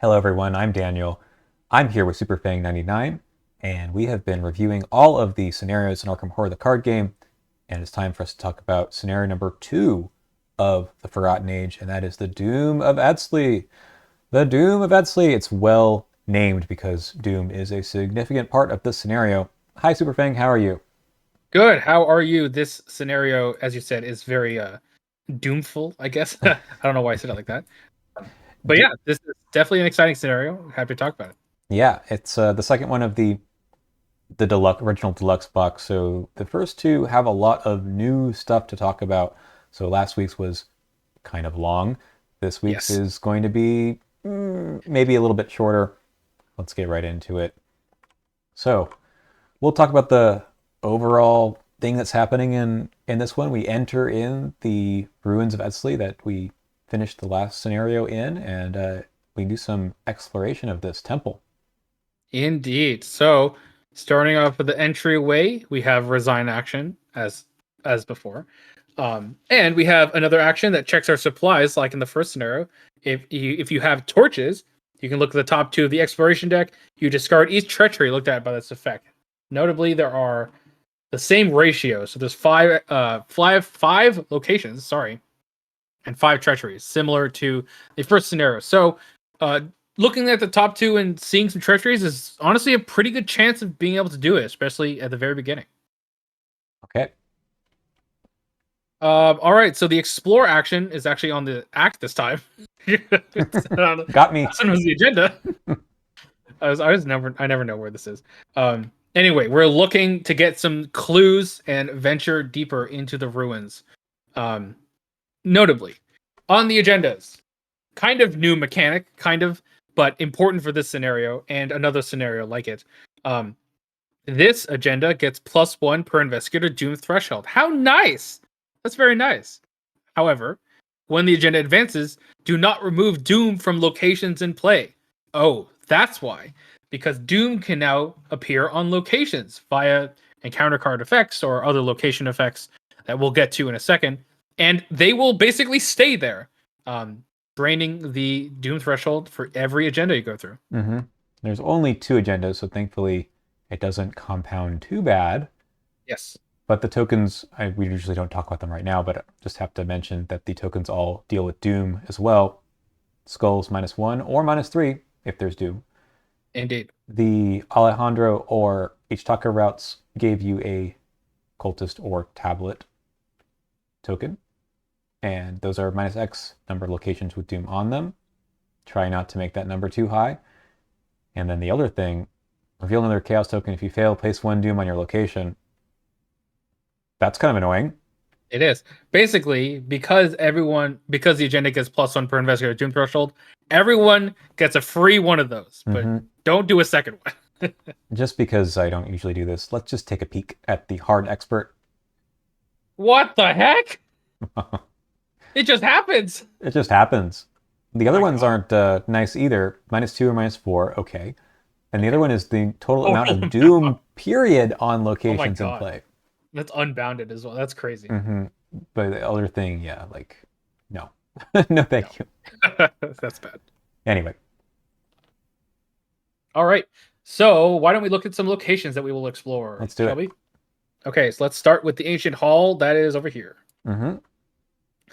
Hello everyone, I'm Daniel. I'm here with Superfeng99, and we have been reviewing all of the scenarios in Arkham Horror the card game, and it's time for us to talk about scenario number 2 of the Forgotten Age, and that is the Doom of Eztli. The Doom of Eztli. It's well named because Doom is a significant part of this scenario. Hi Superfeng, how are you? Good. How are you? This scenario, as you said, is very doomful, I guess. I don't know why I said it like that. But D- yeah, this is definitely an exciting scenario. Happy to talk about it. yeah, it's the second one of the original deluxe box. So the first two have a lot of new stuff to talk about. So last week's was kind of long. This week's Yes. is going to be maybe a little bit shorter. Let's get right into it. So we'll talk about the overall thing that's happening in this one. We enter in the ruins of Eztli that we finished the last scenario in, and we do some exploration of this temple. Indeed. So starting off with the entryway, we have resign action as before. And we have another action that checks our supplies, like in the first scenario. If you have torches, you can look at the top two of the exploration deck. You discard each treachery looked at by this effect. Notably, there are the same ratio. So there's five locations, sorry, and five treacheries, similar to the first scenario. So uh looking at the top two and seeing some treacheries is honestly a pretty good chance of being able to do it, especially at the very beginning. Okay. All right, so the explore action is actually on the act this time. Got me. Last one was the agenda. I never know where this is. Anyway, we're looking to get some clues and venture deeper into the ruins. Um, Notably, on the agendas, kind of new mechanic, but important for this scenario and another scenario like it. Um, this agenda gets +1 per investigator doom threshold. How nice! That's very nice. However, when the agenda advances, do not remove doom from locations in play. Oh, that's why. Because doom can now appear on locations via encounter card effects or other location effects that we'll get to in a second. And they will basically stay there, draining the doom threshold for every agenda you go through. Mm-hmm. There's only two agendas, so thankfully it doesn't compound too bad. Yes. But the tokens, we usually don't talk about them right now, but I just have to mention that the tokens all deal with Doom as well. Skulls -1 or -3 if there's Doom. Indeed. The Alejandro or Ichtaka routes gave you a cultist or tablet token, and those are -X number of locations with Doom on them. Try not to make that number too high. And then the other thing, reveal another chaos token if you fail, place one Doom on your location. That's kind of annoying. It is. Basically, because the agenda gets +1 per investigator doom threshold, everyone gets a free one of those. But Mm-hmm. don't do a second one. Just because I don't usually do this, let's just take a peek at the hard expert. What the heck? It just happens. It just happens. The Oh other my ones god. aren't nice either. -2 or -4, okay. And the other Okay. one is the total amount Total of amount. Doom period on Oh my locations in god. play. That's unbounded as well. That's crazy. Mm-hmm. But the other thing, yeah, like, no. No, No. thank you. That's bad. Anyway, All right. So why don't we look at some locations that we will explore, let's do shall it. we? Okay, so let's start with the ancient hall. That is over here. Mm-hmm.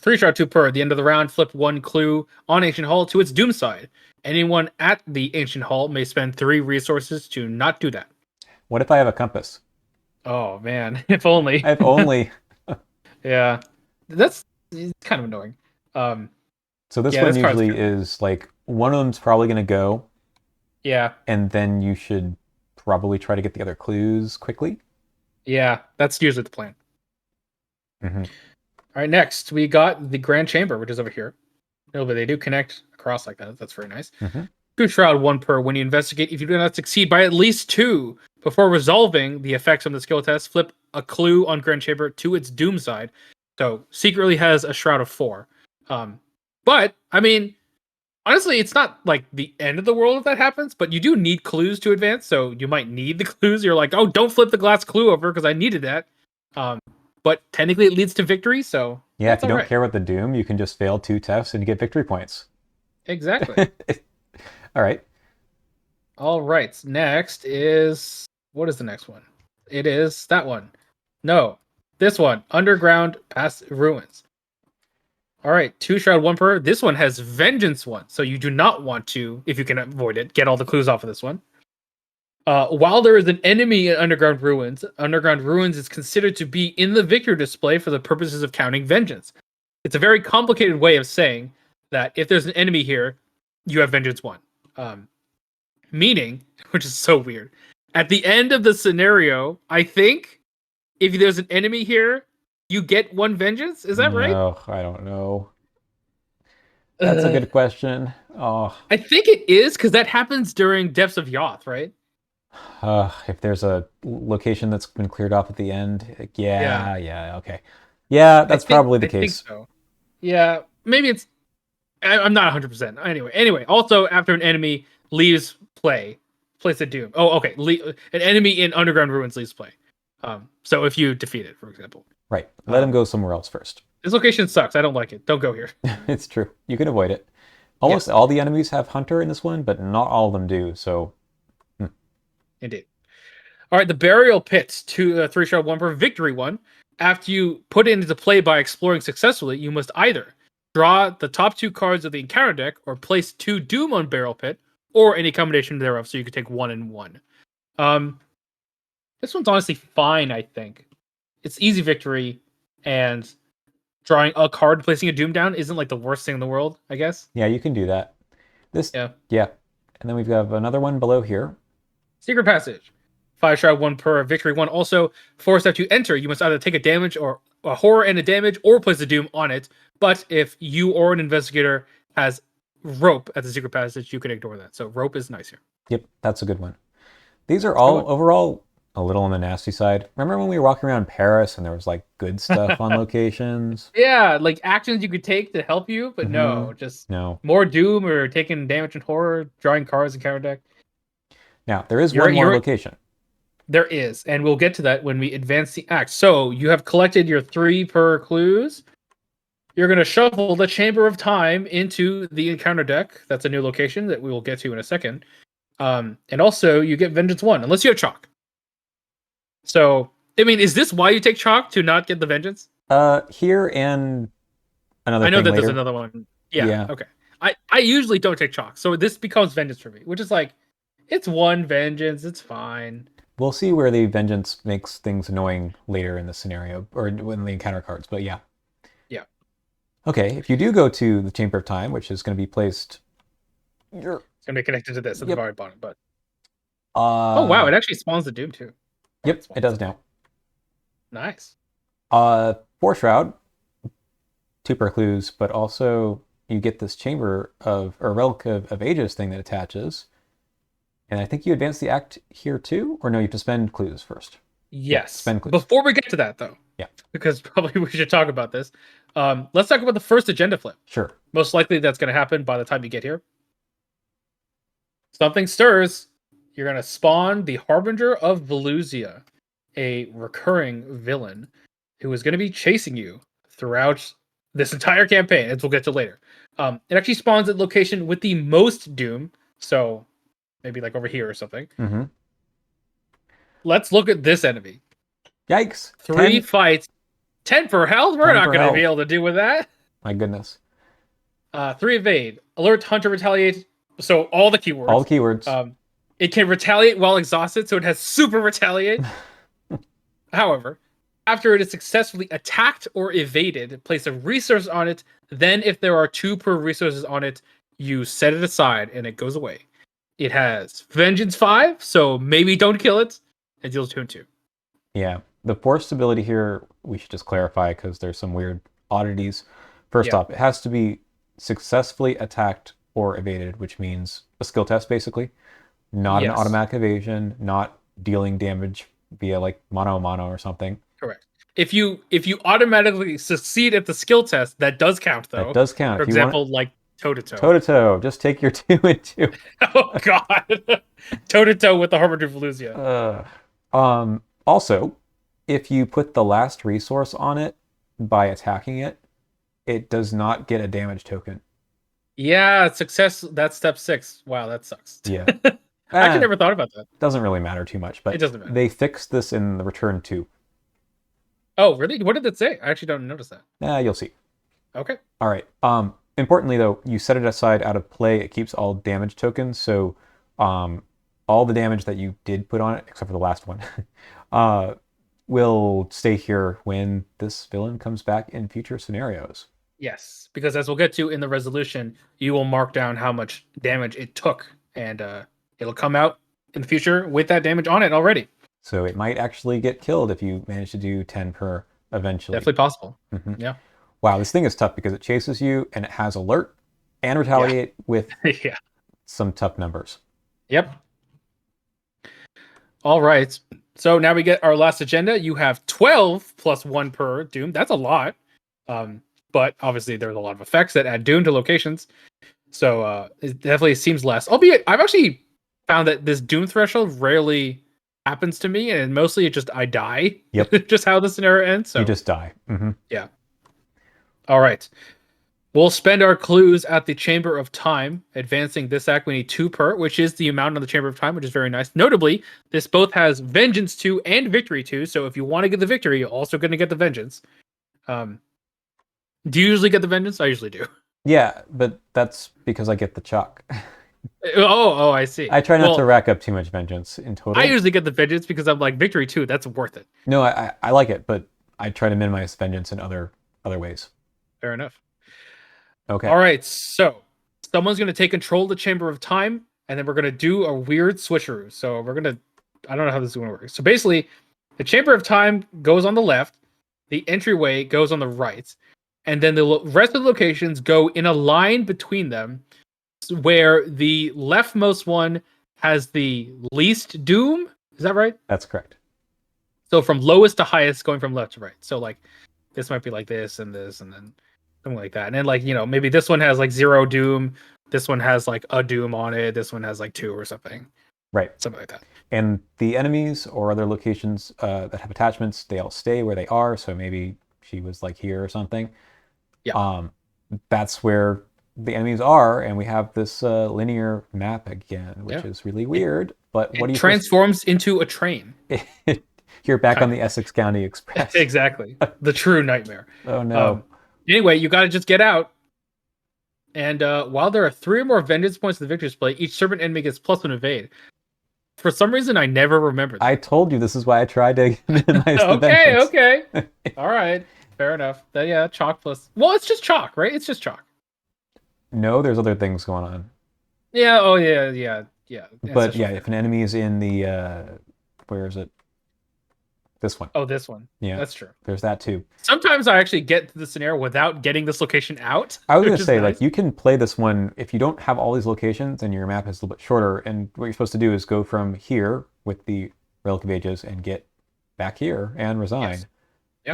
3 shot 2 per. At the end of the round, flip one clue on Ancient Hall to its doom side. Anyone at the Ancient Hall may spend 3 resources to not do that. What if I have a compass? Oh man, if only. I've only... Yeah, that's kind of annoying. Um, So this yeah, one this card's usually kind of is like, one of them's probably going to go, yeah, and then you should probably try to get the other clues quickly. yeah. That's usually the plan. Mm-hmm. All right, next we got the Grand Chamber, which is over here. No, but they do connect across like that. That's very nice. Mm-hmm. Good shroud 1 per. When you investigate, if you do not succeed by at least 2 before resolving the effects on the skill test, flip a clue on Grand Chamber to its doom side. So secretly has a shroud of 4. But I mean, honestly, it's not like the end of the world if that happens. But you do need clues to advance, so you might need the clues. You're like, oh, don't flip the glass clue over because I needed that. Um, but technically, it leads to victory, so Yeah, if that's you all don't right. care about the Doom, you can just fail 2 tests and get victory points. Exactly. All right. All right. Next is what is the next one? It is that one. No, this one. Underground past ruins. All right, 2 shroud, 1 per. This one has vengeance 1, so you do not want to, if you can avoid it, get all the clues off of this one. While there is an enemy in Underground Ruins is considered to be in the victory display for the purposes of counting vengeance. It's a very complicated way of saying that if there's an enemy here, you have vengeance 1. Meaning, which is so weird, at the end of the scenario, I think if there's an enemy here, you get 1 vengeance. Is that right? No, I don't know. That's a good question. Oh, I think it is because that happens during Depths of Yoth, right? if there's a location that's been cleared off at the end, Yeah, yeah, okay. Yeah, that's probably the I think case. so. Yeah, maybe it's. I'm not 100%. Anyway. Also, after an enemy leaves play, place of doom. Oh, okay. An enemy in Underground Ruins leaves play. So if you defeat it, for example, Right. Let him go somewhere else first. this location sucks. I don't like it. Don't go here. It's true. You can avoid it. Almost all the enemies have Hunter in this one, but not all of them do. So, Indeed. All right, the Burial Pit, 3 shroud, 1 per. Victory 1. After you put it into play by exploring successfully, you must either draw the top 2 cards of the encounter deck, or place 2 Doom on Burial Pit, or any combination thereof. So you could take 1 and 1. This one's honestly fine. I think it's easy victory, and drawing a card, placing a Doom down isn't like the worst thing in the world. I guess. yeah, you can do that. Yeah. And then we've got another one below here. Secret Passage. 5 shroud, 1 per. Victory 1. Also, force that you enter, you must either take a damage or a horror and a damage, or place a doom on it. But if you or an investigator has rope at the Secret Passage, you can ignore that. So rope is nice here. Yep, that's a good one. These are all overall a little on the nasty side. Remember when we were walking around Paris and there was like good stuff on locations? Yeah, like actions you could take to help you, but no, just No. more doom or taking damage and horror, drawing cards and counter deck. Now, there is one more location. There is, and we'll get to that when we advance the act. So you have collected your 3 per clues. You're going to shuffle the Chamber of Time into the encounter deck. That's a new location that we will get to in a second. And also, you get Vengeance 1, unless you have Chalk. So, I mean, is this why you take Chalk, to not get the Vengeance? Here and another I know that later. there's another one. Yeah, okay. I usually don't take Chalk, so this becomes Vengeance for me, which is like, it's 1 Vengeance, it's fine. We'll see where the Vengeance makes things annoying later in the scenario, or when the encounter cards, but yeah. Yeah. Okay, if you do go to the Chamber of Time, which is going to be placed... It's going to be connected to this at the very bottom, but... oh, wow, it actually spawns the Doom, too. Yep, it does now. Nice. 4 Shroud, 2 per clues, but also you get this Chamber of, or Relic of Ages thing that attaches. And I think you advance the act here too? Or no, you have to spend clues first. Yes. Spend clues. Before we get to that, though. Yeah. Because probably we should talk about this. Let's talk about the first agenda flip. Sure. Most likely that's going to happen by the time you get here. Something stirs. You're going to spawn the Harbinger of Velusia, a recurring villain who is going to be chasing you throughout this entire campaign, as we'll get to later. It actually spawns at location with the most doom. So... maybe like over here or something. Mm-hmm. Let's look at this enemy. Yikes. 3 fights, 10 per health. We're not going to be able to deal with that. My goodness. 3 evade. Alert, hunter, retaliate. So all the keywords. All the keywords. It can retaliate while exhausted, so it has super retaliate. However, after it is successfully attacked or evaded, place a resource on it. Then if there are 2 per resources on it, you set it aside and it goes away. It has Vengeance 5, so maybe don't kill it. It deals 2 and 2. Yeah. The forced ability here, we should just clarify because there's some weird oddities. First off, it has to be successfully attacked or evaded, which means a skill test, basically. Not an automatic evasion, not dealing damage via like mono or something. Correct. If you automatically succeed at the skill test, that does count, though. That does count. For example, like toe-to-toe. Toe-to-toe. Just take your 2 and 2. Oh, God. Toe-to-toe with the Harbinger of Velusia. Also, if you put the last resource on it by attacking it, it does not get a damage token. Yeah, success. That's step 6. Wow, that sucks. Yeah. I actually never thought about that. Doesn't really matter too much, It but doesn't matter. they fixed this in the Return 2. Oh, really? What did it say? I actually don't notice that. You'll see. Okay. All right. Importantly, though, you set it aside out of play. It keeps all damage tokens, so all the damage that you did put on it, except for the last one, will stay here when this villain comes back in future scenarios. Yes, because as we'll get to in the resolution, you will mark down how much damage it took, and it'll come out in the future with that damage on it already. So it might actually get killed if you manage to do 10 per eventually. Definitely possible. Mm-hmm. Yeah. Wow, this thing is tough because it chases you and it has alert and retaliate with Yeah. some tough numbers. Yep. All right. So now we get our last agenda. You have 12 plus 1 per Doom. That's a lot. But obviously there's a lot of effects that add Doom to locations. So it definitely seems less. Albeit I've actually found that this Doom threshold rarely happens to me, and mostly it just I die. Yep. Just how the scenario ends. So you just die. Mm-hmm. Yeah. All right. We'll spend our clues at the Chamber of Time. Advancing this act, we need 2 per, which is the amount on the Chamber of Time, which is very nice. Notably, this both has Vengeance 2 and Victory 2, so if you want to get the Victory, you're also going to get the Vengeance. Do you usually get the Vengeance? I usually do. Yeah, but that's because I get the chalk. Oh, I see. I try not to rack up too much Vengeance in total. I usually get the Vengeance because I'm like, Victory 2, that's worth it. No, I like it, but I try to minimize Vengeance in other ways. Fair enough. Okay. All right, so someone's going to take control of the Chamber of Time, and then we're going to do a weird switcheroo. So we're going to, I don't know how this is going to work. So basically, the Chamber of Time goes on the left, the entryway goes on the right, and then the rest of the locations go in a line between them, where the leftmost one has the least doom. Is that right? That's correct. So from lowest to highest, going from left to right. So like, this might be like this, and then something like that. And then like, maybe this one has like 0 doom. This one has like a doom on it. This one has like 2 or something. Right. Something like that. And the enemies or other locations that have attachments, they all stay where they are. So maybe she was like here or something. Yeah. That's where the enemies are, and we have this linear map again, which is really weird. But what do you transforms into a train? You're back on the Essex County Express. Exactly. The true nightmare. Oh no. Anyway, you got to just get out. And while there are 3 or more vengeance points in the victory display, each servant enemy gets +1 evade. For some reason, I never remembered that. I told you this is why I tried to minimize the vengeance. Okay. All right. Fair enough. Yeah, chalk plus. Well, it's just chalk, right? It's just chalk. No, there's other things going on. Yeah. Oh, yeah. But yeah, if an enemy is in the where is it? This one. Oh, this one. Yeah, that's true. There's that too. Sometimes I actually get to the scenario without getting this location out. I was going to say, like, you can play this one if you don't have all these locations and your map is a little bit shorter. And what you're supposed to do is go from here with the Relic of Ages and get back here and resign,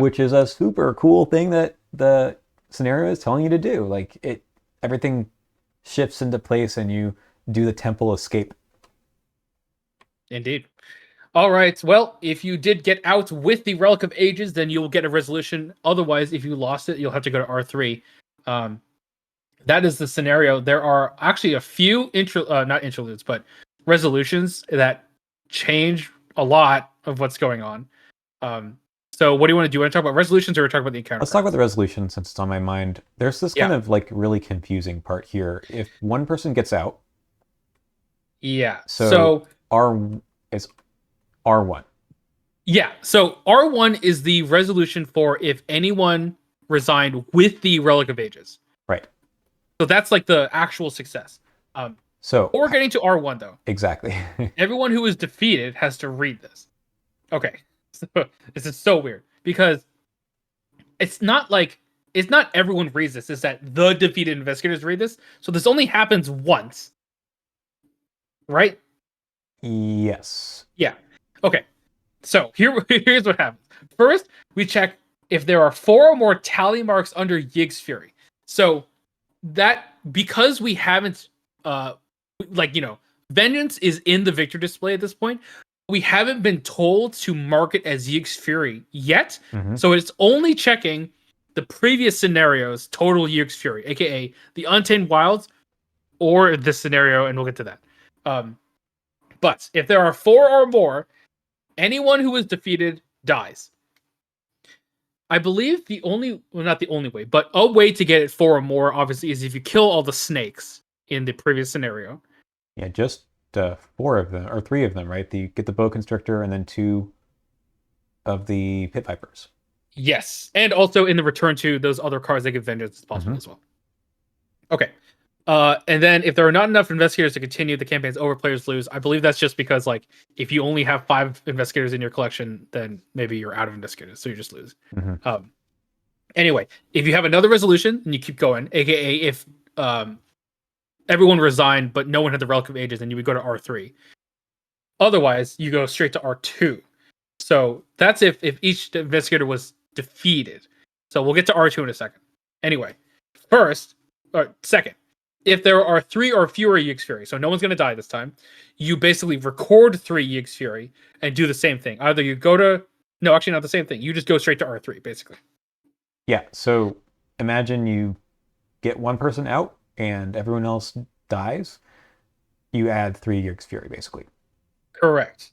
which is a super cool thing that the scenario is telling you to do. Like, everything shifts into place and you do the temple escape. Indeed. All right. Well, if you did get out with the Relic of Ages, then you will get a resolution. Otherwise, if you lost it, you'll have to go to R3. That is the scenario. There are actually a few not interludes, but resolutions that change a lot of what's going on. So what do you want to do? You want to talk about resolutions or talk about the encounter? Let's talk about the resolution since it's on my mind. There's this kind of like really confusing part here. If one person gets out. Yeah. So R is R1. Yeah. So R1 is the resolution for if anyone resigned with the Relic of Ages. Right. So that's like the actual success. So we're getting to R1 though. Exactly. Everyone who is defeated has to read this. Okay. So this is so weird because it's not everyone reads this. It's that the defeated investigators read this. So this only happens once. Right? Yes. Yeah. Okay. So here's what happens. First, we check if there are 4 or more tally marks under Yig's Fury. So that because we haven't Vengeance is in the victor display at this point. We haven't been told to mark it as Yig's Fury yet. Mm-hmm. So it's only checking the previous scenario's total Yig's Fury, aka the Untamed Wilds or this scenario, and we'll get to that. But if there are 4 or more, anyone who is defeated dies. I believe not the only way, but a way to get it 4 or more, obviously, is if you kill all the snakes in the previous scenario. Yeah, just 4 of them, or 3 of them, right? You get the boa constrictor and then 2 of the pit vipers. Yes, and also in the return to those other cards that give vengeance is possible as well. Okay. And then if there are not enough investigators to continue, the campaign's over, players lose. I believe that's just because, like, if you only have 5 investigators in your collection, then maybe you're out of investigators, so you just lose. Anyway, if you have another resolution and you keep going, aka if everyone resigned but no one had the Relic of Ages, then you would go to R3. Otherwise, you go straight to R2. So that's if each investigator was defeated. So we'll get to R2 in a second. Anyway, second, if there are 3 or fewer EX Fury, so no one's going to die this time, you basically record 3 EX Fury and do the same thing. Either you go to... No, actually not the same thing. You just go straight to R3, basically. Yeah, so imagine you get one person out and everyone else dies. You add 3 EX Fury, basically. Correct.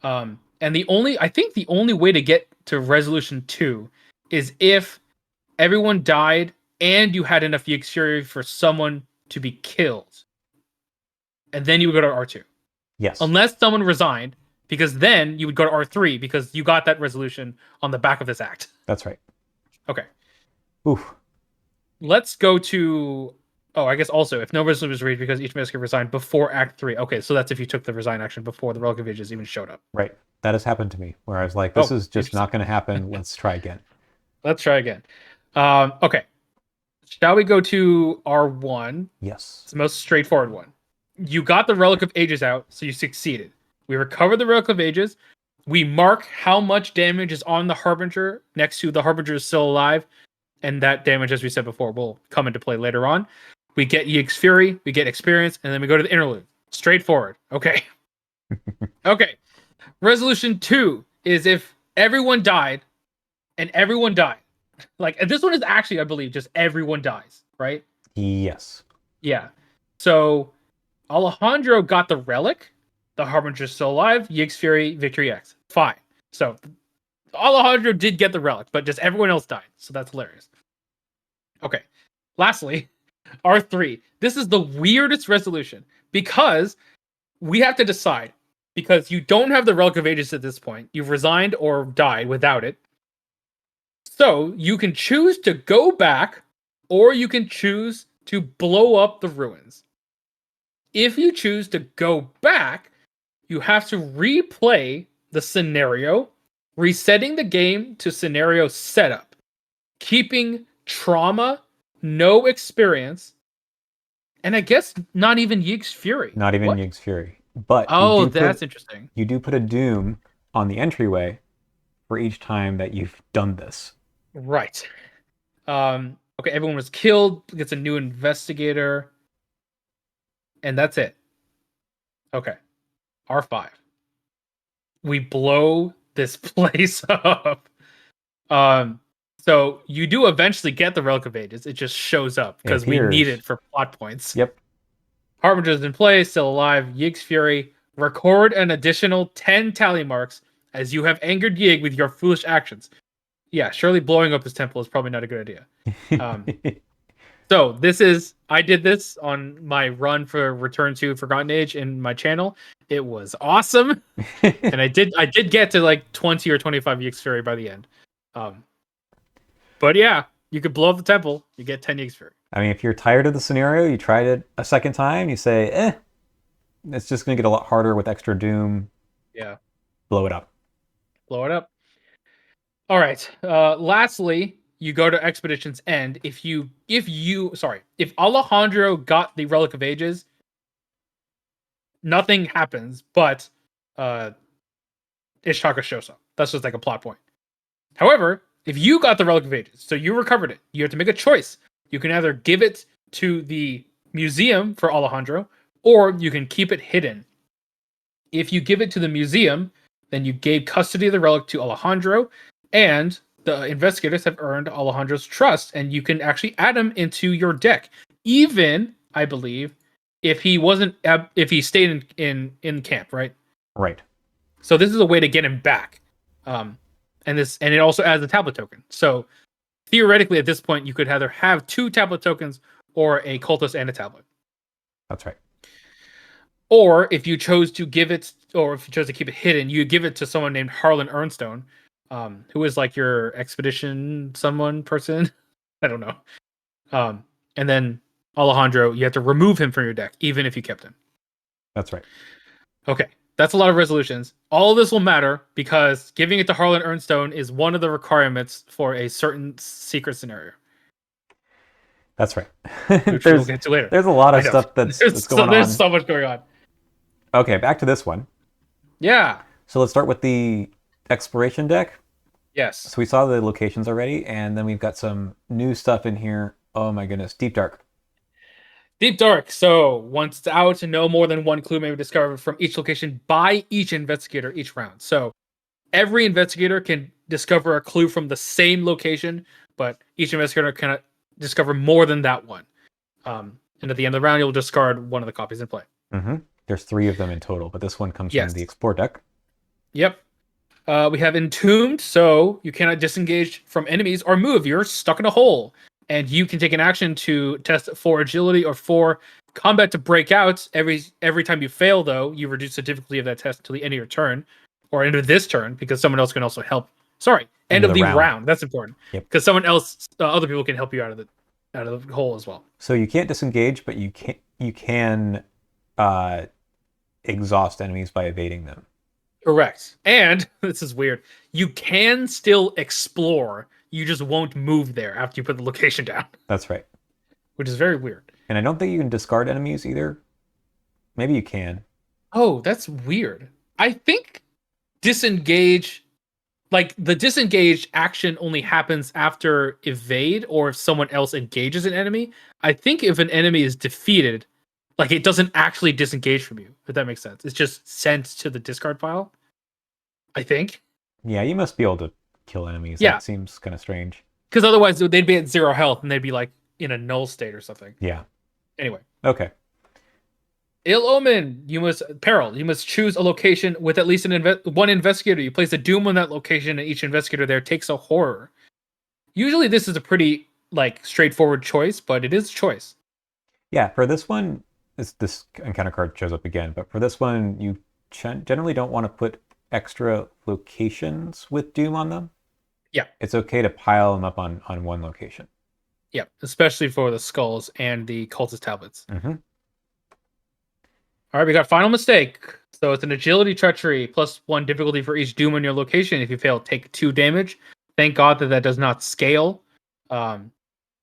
And I think the only way to get to Resolution 2 is if everyone died and you had enough EX Fury for someone to be killed. And then you would go to R2. Yes. Unless someone resigned, because then you would go to R3 because you got that resolution on the back of this act. That's right. Okay. Oof. Let's go to... Oh, I guess also, if no resolution was reached because each investigator resigned before Act 3. Okay, so that's if you took the resign action before the Relic of Ages even showed up. Right. That has happened to me, where I was like, this is just not going to happen. Let's try again. Let's try again. Okay. Shall we go to R1? Yes. It's the most straightforward one. You got the Relic of Ages out, so you succeeded. We recovered the Relic of Ages. We mark how much damage is on the Harbinger next to the Harbinger is still alive. And that damage, as we said before, will come into play later on. We get EX Fury, we get experience, and then we go to the interlude. Straightforward. Okay. Okay. Resolution 2 is if everyone died, and everyone died. Like, this one is actually, I believe, just everyone dies, right? Yes. Yeah. So, Alejandro got the Relic. The Harbinger's still alive. EX Fury, Victory X. Fine. So, Alejandro did get the Relic, but just everyone else died. So, that's hilarious. Okay. Lastly, R3. This is the weirdest resolution because we have to decide, because you don't have the Relic of Ages at this point. You've resigned or died without it. So you can choose to go back or you can choose to blow up the ruins. If you choose to go back, you have to replay the scenario, resetting the game to scenario setup, keeping trauma, no experience, and I guess not even EX Fury. Not even EX Fury. But that's interesting. You do put a doom on the entryway for each time that you've done this. Right. Okay, everyone was killed, gets a new investigator, and that's it. Okay. R5. We blow this place up. So you do eventually get the Relic of Ages. It just shows up because we need it for plot points. Yep. Harbinger's in play, still alive. Yig's Fury. Record an additional 10 tally marks as you have angered Yig with your foolish actions. Yeah, surely blowing up his temple is probably not a good idea. So I did this on my run for Return to Forgotten Age in my channel. It was awesome. And I did get to like 20 or 25 EX Fury by the end. But yeah, you could blow up the temple, you get 10 EX Fury. I mean, if you're tired of the scenario, you tried it a second time, you say, it's just going to get a lot harder with extra doom. Yeah. Blow it up. Blow it up. All right. Lastly, you go to Expedition's End. If Alejandro got the Relic of Ages, nothing happens, but Ishitaka shows up. That's just like a plot point. However, if you got the Relic of Ages, so you recovered it, you have to make a choice. You can either give it to the museum for Alejandro, or you can keep it hidden. If you give it to the museum, then you gave custody of the relic to Alejandro, and the investigators have earned Alejandro's trust, and you can actually add him into your deck. Even, I believe, if he wasn't if he stayed in camp, right? Right. So this is a way to get him back. And it also adds a tablet token. So theoretically, at this point, you could either have 2 tablet tokens or a cultist and a tablet. That's right. Or if you chose to give it, or if you chose to keep it hidden, you give it to someone named Harlan Ernstone, who is like your expedition person. I don't know. And then Alejandro, you have to remove him from your deck, even if you kept him. That's right. Okay, that's a lot of resolutions. All of this will matter because giving it to Harlan Ernstone is one of the requirements for a certain secret scenario. That's right. Which we'll get to later. There's a lot of stuff that's going on. There's so much going on. Okay, back to this one. Yeah. So let's start with the exploration deck. Yes. So we saw the locations already, and then we've got some new stuff in here. Oh my goodness, Deep Dark. Deep Dark. So once it's out, no more than 1 clue may be discovered from each location by each investigator each round. So every investigator can discover a clue from the same location, but each investigator can discover more than that one. And at the end of the round, you'll discard one of the copies in play. Mm-hmm. There's 3 of them in total, but this one comes from the Explore deck. Yep. We have Entombed, so you cannot disengage from enemies or move. You're stuck in a hole. And you can take an action to test 4 agility or 4 combat to break out. Every time you fail, though, you reduce the difficulty of that test until the end of your turn, or end of this turn, because someone else can also help. Sorry, end of the round. That's important. Yep. Because someone else, other people can help you out of the hole as well. So you can't disengage, but you can exhaust enemies by evading them. Correct. And this is weird. You can still explore. You just won't move there after you put the location down. That's right. Which is very weird. And I don't think you can discard enemies either. Maybe you can. Oh, that's weird. I think disengage, like the disengage action only happens after evade or if someone else engages an enemy. I think if an enemy is defeated, like it doesn't actually disengage from you, if that makes sense. It's just sent to the discard pile. I think. Yeah, you must be able to kill enemies. Yeah. That seems kind of strange. Because otherwise they'd be at 0 health and they'd be like in a null state or something. Yeah. Anyway. Okay. Ill Omen. You must choose a location with at least one investigator. You place a doom on that location and each investigator there takes a horror. Usually this is a pretty straightforward choice, but it is a choice. Yeah, for this one, this encounter card shows up again, but for this one, you generally don't want to put extra locations with doom on them. Yeah. It's okay to pile them up on one location. Yeah, especially for the skulls and the cultist tablets. Mm-hmm. All right, we got Final Mistake. So it's an agility treachery plus 1 difficulty for each doom on your location. If you fail, take 2 damage. Thank God that does not scale, but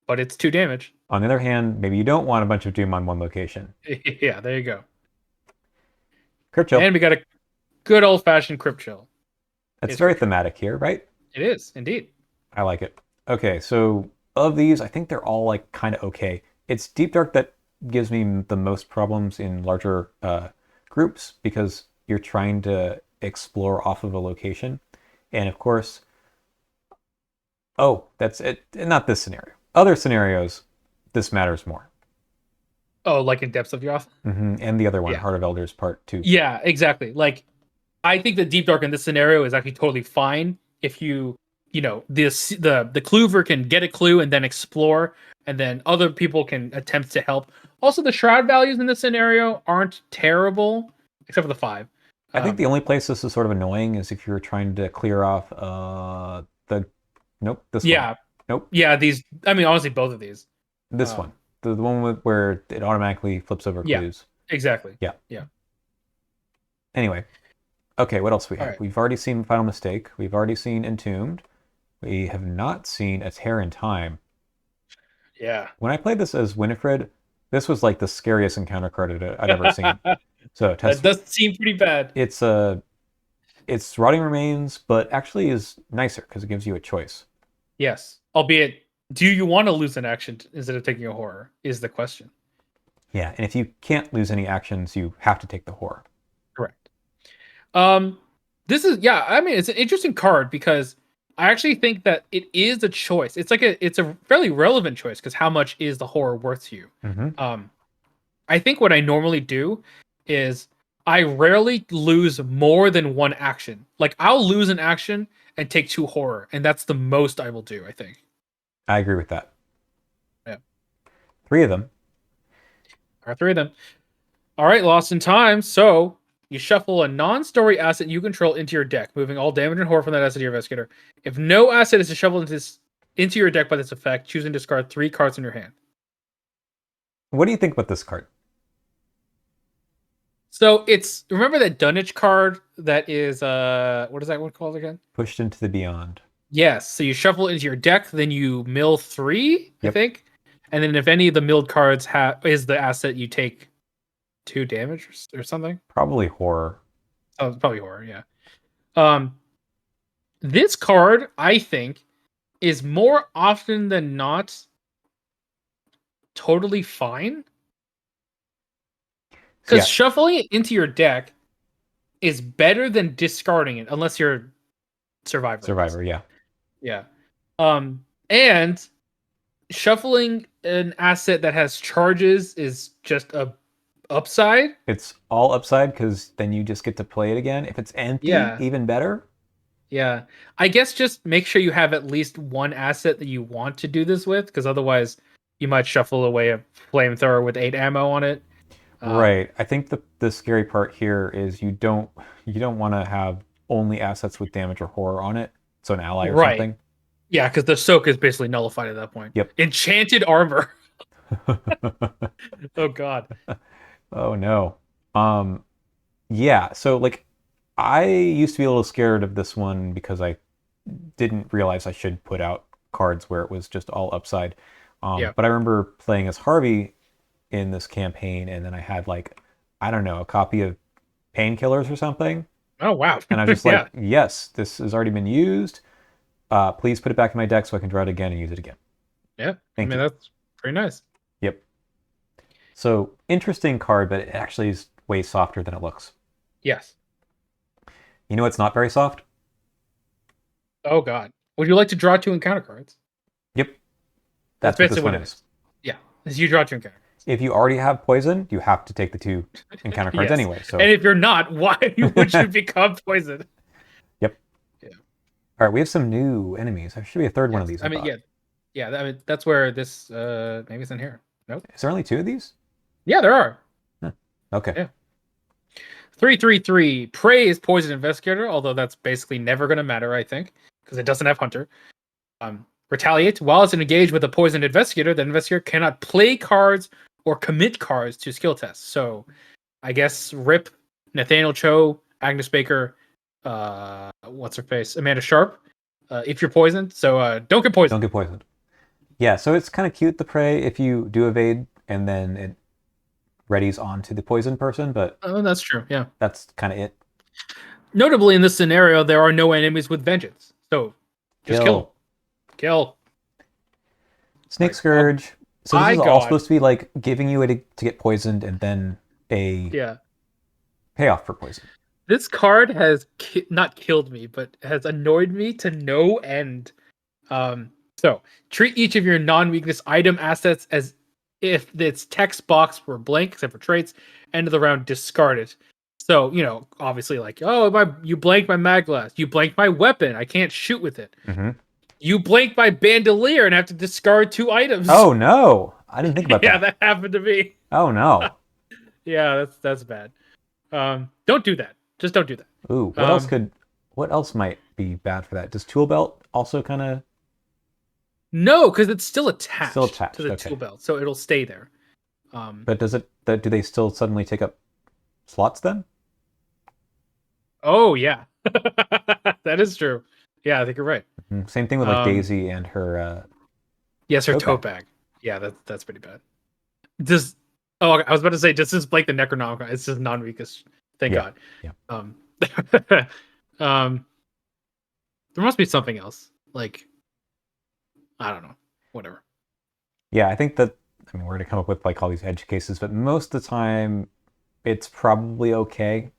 it's 2 damage. On the other hand, maybe you don't want a bunch of doom on one location. Yeah, there you go. Crypt Chill. And we got a good old-fashioned Crypt Chill. It's very thematic here, right? It is, indeed. I like it. Okay, so of these, I think they're all kind of okay. It's Deep Dark that gives me the most problems in larger groups because you're trying to explore off of a location. And of course, that's it. Not this scenario. Other scenarios, this matters more. Oh, like in Depths of Yoth? Mm-hmm. And the other one, Heart of Elders Part 2. Yeah, exactly. I think the Deep Dark in this scenario is actually totally fine if the Kluver can get a clue and then explore, and then other people can attempt to help. Also, the Shroud values in this scenario aren't terrible, except for the 5. I think the only place this is sort of annoying is if you're trying to clear off this one. Nope. Yeah, honestly, both of these. This one. The one where it automatically flips over clues. Exactly. Yeah. Yeah. Anyway. Okay, what else we have? Right. We've already seen Final Mistake. We've already seen Entombed. We have not seen A Tear in Time. Yeah. When I played this as Winifred, this was the scariest encounter card I'd ever seen. So that does seem pretty bad. It's Rotting Remains, but actually is nicer because it gives you a choice. Yes. Albeit, do you want to lose an action instead of taking a horror is the question. Yeah, and if you can't lose any actions, you have to take the horror. Correct. This is it's an interesting card because I actually think that it is a choice. It's a fairly relevant choice because how much is the horror worth to you? Mm-hmm. I think what I normally do is I rarely lose more than one action. Like I'll lose an action and take 2 horror, and that's the most I will do, I think. I agree with that. Yeah. 3 of them. Our 3 of them. All right, Lost in Time. So you shuffle a non-story asset you control into your deck, moving all damage and horror from that asset to your investigator. If no asset is shuffled into your deck by this effect, choose and discard 3 cards in your hand. What do you think about this card? So it's remember that Dunwich card that is what is that one called again? Pushed into the beyond. Yes. So you shuffle it into your deck, then you mill 3, I Yep. think, and then if any of the milled cards is the asset, you take 2 damage or something. Probably horror. Oh, it's probably horror. Yeah. This card I think is more often than not totally fine. Because shuffling it into your deck is better than discarding it, unless you're Survivor. Survivor, yeah. Yeah. And shuffling an asset that has charges is just a upside. It's all upside because then you just get to play it again. If it's empty, even better. Yeah. I guess just make sure you have at least one asset that you want to do this with, because otherwise you might shuffle away a flamethrower with 8 ammo on it. Right. I think the scary part here is you don't want to have only assets with damage or horror on it. So an ally or something. Yeah, because the soak is basically nullified at that point. Yep. Enchanted armor. Oh god. Oh no. Yeah, so like I used to be a little scared of this one because I didn't realize I should put out cards where it was just all upside. But I remember playing as Harvey in this campaign, and then I had like, I don't know, a copy of Painkillers or something. Oh wow. And I was just like, yes, this has already been used. Please put it back in my deck so I can draw it again and use it again. Yeah. Thank you. That's pretty nice. Yep. So interesting card, but it actually is way softer than it looks. Yes. You know what's not very soft? Oh god. Would you like to draw 2 encounter cards? Yep. That's what this one is. Yeah. As you draw 2 encounter cards. If you already have poison, you have to take the 2 encounter cards anyway. So. And if you're not, why would you become poisoned? Yep. Yeah. All right, we have some new enemies. There should be a third one of these. I mean, yeah. I mean, that's where this maybe it's in here. Nope. Is there only 2 of these? Yeah, there are. Huh. Okay. Yeah. 3/3/3. Prey is poison investigator, although that's basically never going to matter, I think, because it doesn't have hunter. Retaliate. While it's engaged with a poisoned investigator, the investigator cannot play cards or commit cards to skill tests. So, I guess Rip, Nathaniel Cho, Agnes Baker, what's her face, Amanda Sharp. If you're poisoned, so don't get poisoned. Don't get poisoned. Yeah, so it's kind of cute, the Prey, if you do evade and then it readies onto the poison person, but that's true. Yeah, that's kind of it. Notably, in this scenario, there are no enemies with vengeance, so just kill. Snake Scourge. So this is all supposed to be like giving you to get poisoned and then a payoff for poison. This card has not killed me, but has annoyed me to no end. So treat each of your non-weakness item assets as if its text box were blank, except for traits. End of the round, discard it. So, obviously like, you blanked my mag blast. You blanked my weapon. I can't shoot with it. Mm-hmm. You blanked my bandolier and have to discard 2 items. Oh no! I didn't think about that. Yeah, that happened to me. Oh no! Yeah, that's bad. Don't do that. Just don't do that. Ooh, what else might be bad for that? Does Tool Belt also kind of? No, because it's still attached. To the okay. Tool Belt, so it'll stay there. But do they still suddenly take up slots then? Oh yeah, that is true. Yeah, I think you're right. Mm-hmm. Same thing with like Daisy and her. Yes, her tote bag. Yeah, that's pretty bad. I was about to say, does this blank the Necronomicon? It's just non-weakest. Thank God. Yeah. There must be something else. Like, I don't know. Whatever. Yeah, I think that. I mean, we're gonna come up with like all these edge cases, but most of the time, it's probably okay.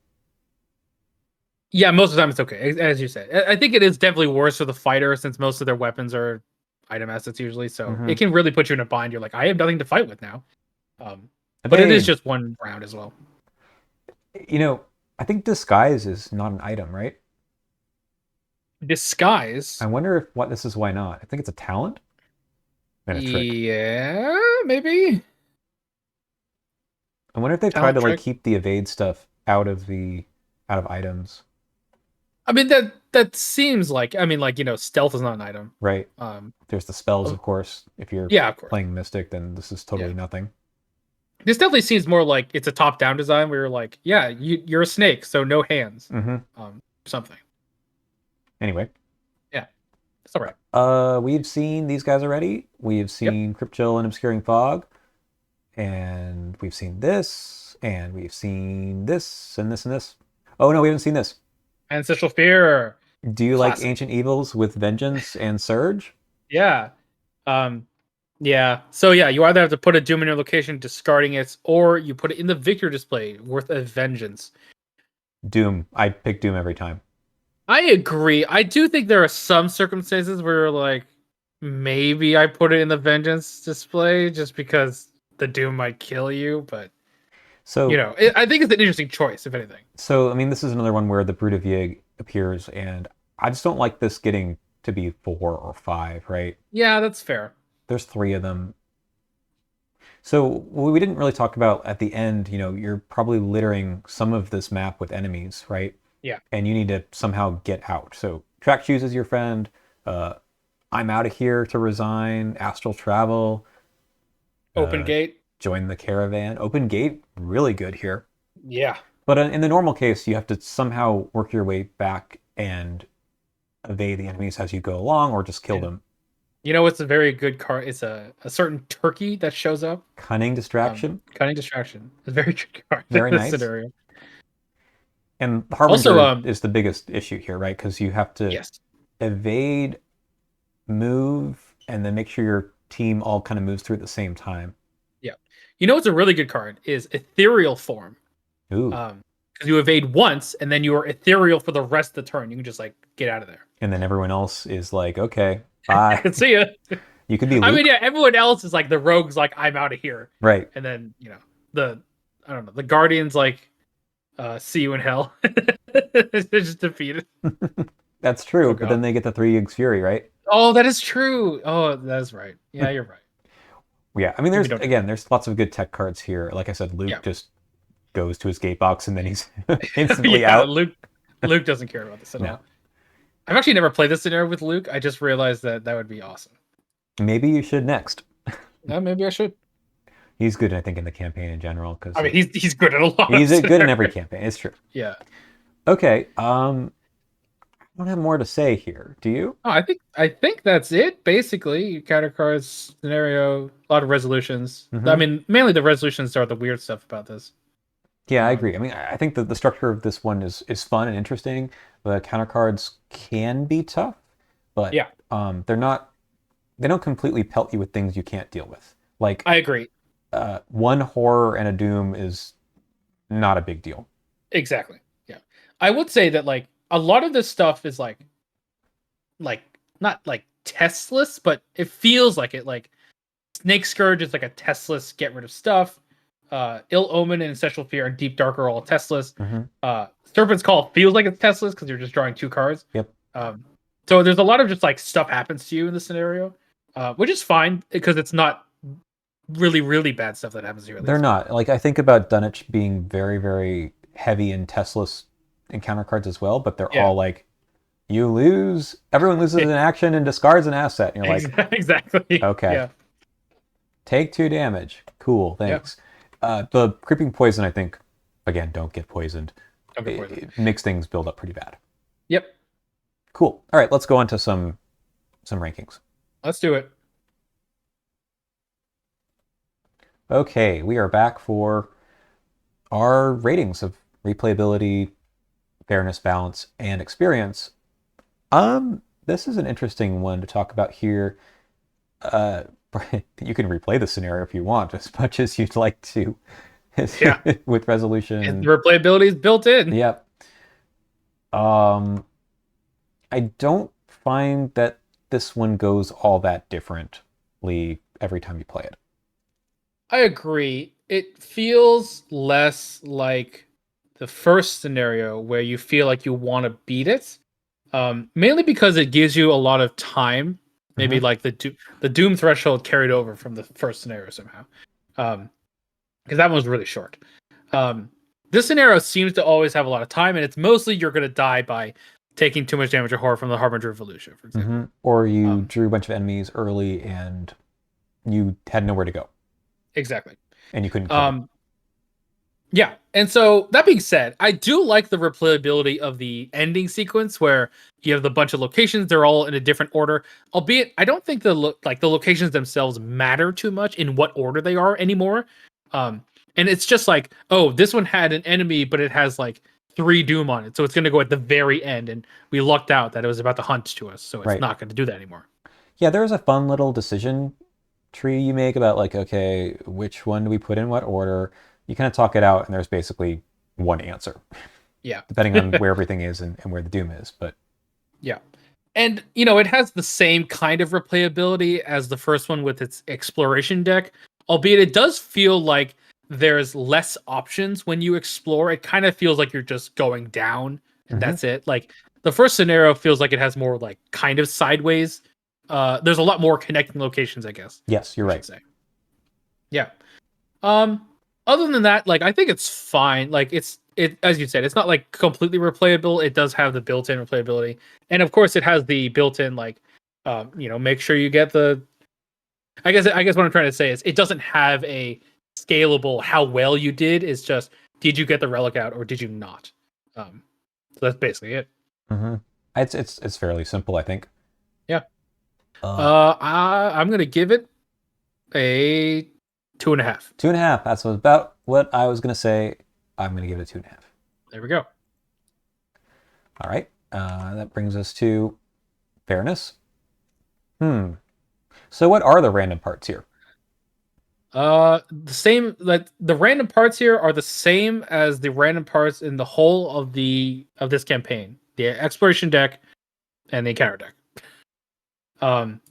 Yeah, most of the time it's okay, as you said. I think it is definitely worse for the fighter since most of their weapons are item assets usually. So it can really put you in a bind. You're like, I have nothing to fight with now. But it is Evade. just one round as well. You know, I think disguise is not an item, right? I Disguise. wonder if what this is why not. I think it's a talent and a trick. Yeah, maybe. I wonder if they've tried Talent to like trick. keep the evade stuff out of items, I mean that seems like stealth is not an item. right? Um There's the spells, of- of course. If you're yeah, of course. playing Mystic, then this is Yeah. totally nothing. This definitely seems more like it's a top-down design where you're like, yeah, you're a snake, so no hands. Mm-hmm. Something. Anyway, Yeah. It's all right. we've seen these guys already. We've Yep. seen Crypt Chill and Obscuring Fog, and we've seen this, and we've seen this, and this, and this. Oh no, we haven't seen this. Ancestral fear. Do you like Classic. Ancient Evils with Vengeance and Surge? Yeah. Um yeah. So yeah, you either have to put a doom in your location, discarding it, or you put it in the victor display, worth a vengeance. Doom. I pick Doom every time. I agree. I do think there are some circumstances where like maybe I put it in the vengeance display just because the doom might kill you, but So, I think it's an interesting choice, if anything. I mean, this is another one where the Brute of Yig appears, and I just don't like this getting to be 4 or 5, right? Yeah, that's fair. There's 3 of them. So, what we didn't really talk about at the end, you're probably littering some of this map with enemies, right? Yeah. And you need to somehow get out. So, Track Shoes is your friend. Uh, I'm out of here to resign. Astral Travel. Open Uh, gate. join the caravan. Open Gate, really good here. Yeah. But in the normal case, you have to somehow work your way back and evade the enemies as you go along, or just kill And them. you know what's a very good card? It's a certain turkey that shows up. Cunning Distraction, Cunning distraction. It's a very good card in very this nice. scenario. And the Also, Harbinger is the biggest issue here, right? Because you have to yes. evade, move, and then make sure your team all kind of moves through at the same time. Yeah. You know what's a really good card is ethereal form. Ooh. Because you evade once and then you are ethereal for the rest of the turn. You can just like get out of there. And then everyone else is like, okay, bye. See ya. You could be Luke. I mean, yeah, everyone else is like the rogue's like, I'm out of here. Right. And then, I don't know, the Guardian's like, see you in hell. They're just defeated. That's true, Oh, but God. then they get the 3 Fury, right? Oh, that is true. Oh, that is right. Yeah, you're right. Yeah, I mean, We don't know. there's lots of good tech cards here. Like I said, Luke Yeah. just goes to his gate box and then he's instantly Yeah, out. Luke doesn't care about this at No. all. I've actually never played this scenario with Luke. I just realized that would be awesome. Maybe you should next. Maybe I should. He's good, I think, in the campaign in general. Because I mean, he's good at a lot. he's of good in every campaign. It's true. Yeah. Okay. I don't have more to say here. Do you? Oh, I think that's it. Basically, counter cards scenario, a lot of resolutions. Mhm. I mean, mainly the resolutions are the weird stuff about this. Yeah, I agree. I mean, I think that the structure of this one is fun and interesting. The counter cards can be tough, but Yeah. they don't completely pelt you with things you can't deal with. Like I agree. one horror and a doom is not a big deal. Exactly. Yeah. I would say that like a lot of this stuff is like not like testless, but it feels like it. Like Snake Scourge is like a testless get rid of stuff. Ill Omen and Ancestral Fear and Deep Dark are all testless. Mhm. Serpent's Call feels like it's testless because you're just drawing 2 cards. Yep. So there's a lot of just like stuff happens to you in the scenario, which is fine because it's not really, really bad stuff that happens to you. They're not. Like, I think about Dunwich being very, very heavy in Teslas encounter cards as well, but they're Yeah. all like, you lose, everyone loses an action and discards an asset. And you're like, Exactly. okay. Yeah. Take 2 damage. Cool, thanks. The Creeping Poison, I think, again, don't get poisoned. Don't get poisoned. It makes things build up pretty bad. Yep. Cool. All right, let's go on to some rankings. Let's do it. Okay, we are back for our ratings of replayability, fairness, balance, and experience. This is an interesting one to talk about here. You can replay the scenario if you want, as much as you'd like to. Yeah. With resolution. And the replayability is built in. Yep. I don't find that this one goes all that differently every time you play it. I agree. it feels less like the first scenario where you feel like you want to beat it. Mainly because it gives you a lot of time. Maybe Mm-hmm. like the Doom threshold carried over from the first scenario somehow. Because that one was really short. Um, this scenario seems to always have a lot of time, and it's mostly you're going to die by taking too much damage or horror from the Harbinger of Volusia, for Mm-hmm. example. Or you Um, drew a bunch of enemies early and you had nowhere to go exactly. and you couldn't kill them. Um, yeah, and so that being said, I do like the replayability of the ending sequence where you have the bunch of locations; they're all in a different order. Albeit, I don't think the locations themselves matter too much in what order they are anymore. Um, and it's just like, oh, this one had an enemy, but it has like three doom on it, so it's going to go at the very end, and we lucked out that it was about to hunt to us, so it's Right. not going to do that anymore. Yeah, there's a fun little decision tree you make about like, okay, which one do we put in what order? You kind of talk it out, and there's basically one answer, Yeah. depending on where everything is and where the doom is. But Yeah. And it has the same kind of replayability as the first one with its exploration deck, albeit it does feel like there's less options when you explore. It kind of feels like you're just going down and mm-hmm. that's it. Like the first scenario feels like it has more like kind of sideways. There's a lot more connecting locations, I guess. Yes, you're I right. should say. Yeah. Um, Other than that, like I think it's fine. Like it as you said, it's not like completely replayable. It does have the built-in replayability, and of course, it has the built-in like, make sure you get the. I guess what I'm trying to say is it doesn't have a scalable how well you did. It's just did you get the relic out or did you not? So that's basically it. Mm-hmm. It's fairly simple, I think. Yeah. Uh, I'm gonna give it a 2.5. 2.5. That's about what I was gonna say. I'm gonna give it a 2.5. There we go. All right. That brings us to fairness. Hmm. So what are the random parts here? The same, like the random parts here are the same as the random parts in the whole of this campaign. The exploration deck and the encounter deck. Um,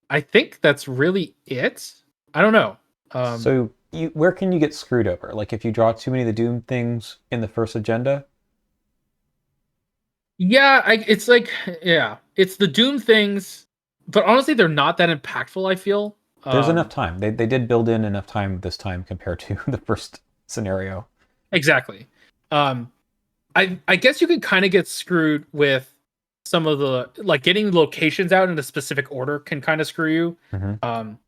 I think that's really it. I don't know. Um, So where can you get screwed over? Like if you draw too many of the Doom things in the first agenda? yeah, it's like yeah, it's the Doom things, but honestly, they're not that impactful. I feel. There's enough Um, time. They did build in enough time this time compared to the first scenario. exactly. Um, I guess you could kind of get screwed with some of the like getting locations out in a specific order can kind of screw you. Mm-hmm. Um,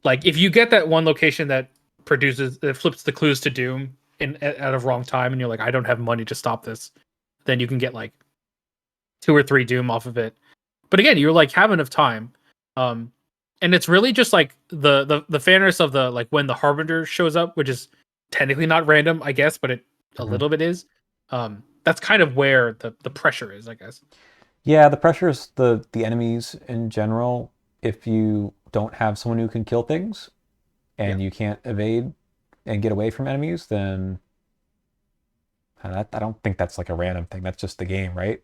like if you get that one location that flips the clues to Doom at a wrong time, and you're like, I don't have money to stop this, then you can get like two or three Doom off of it. But again, you're like have enough time. Um, and it's really just like the fairness of the like when the Harbinger shows up, which is technically not random, I guess, but it a Mm-hmm. little bit is. That's kind of where the pressure is, I guess. Yeah, the pressure is the enemies in general. If you don't have someone who can kill things Yeah. and you can't evade and get away from enemies, then I don't think that's like a random thing. That's just the game, right?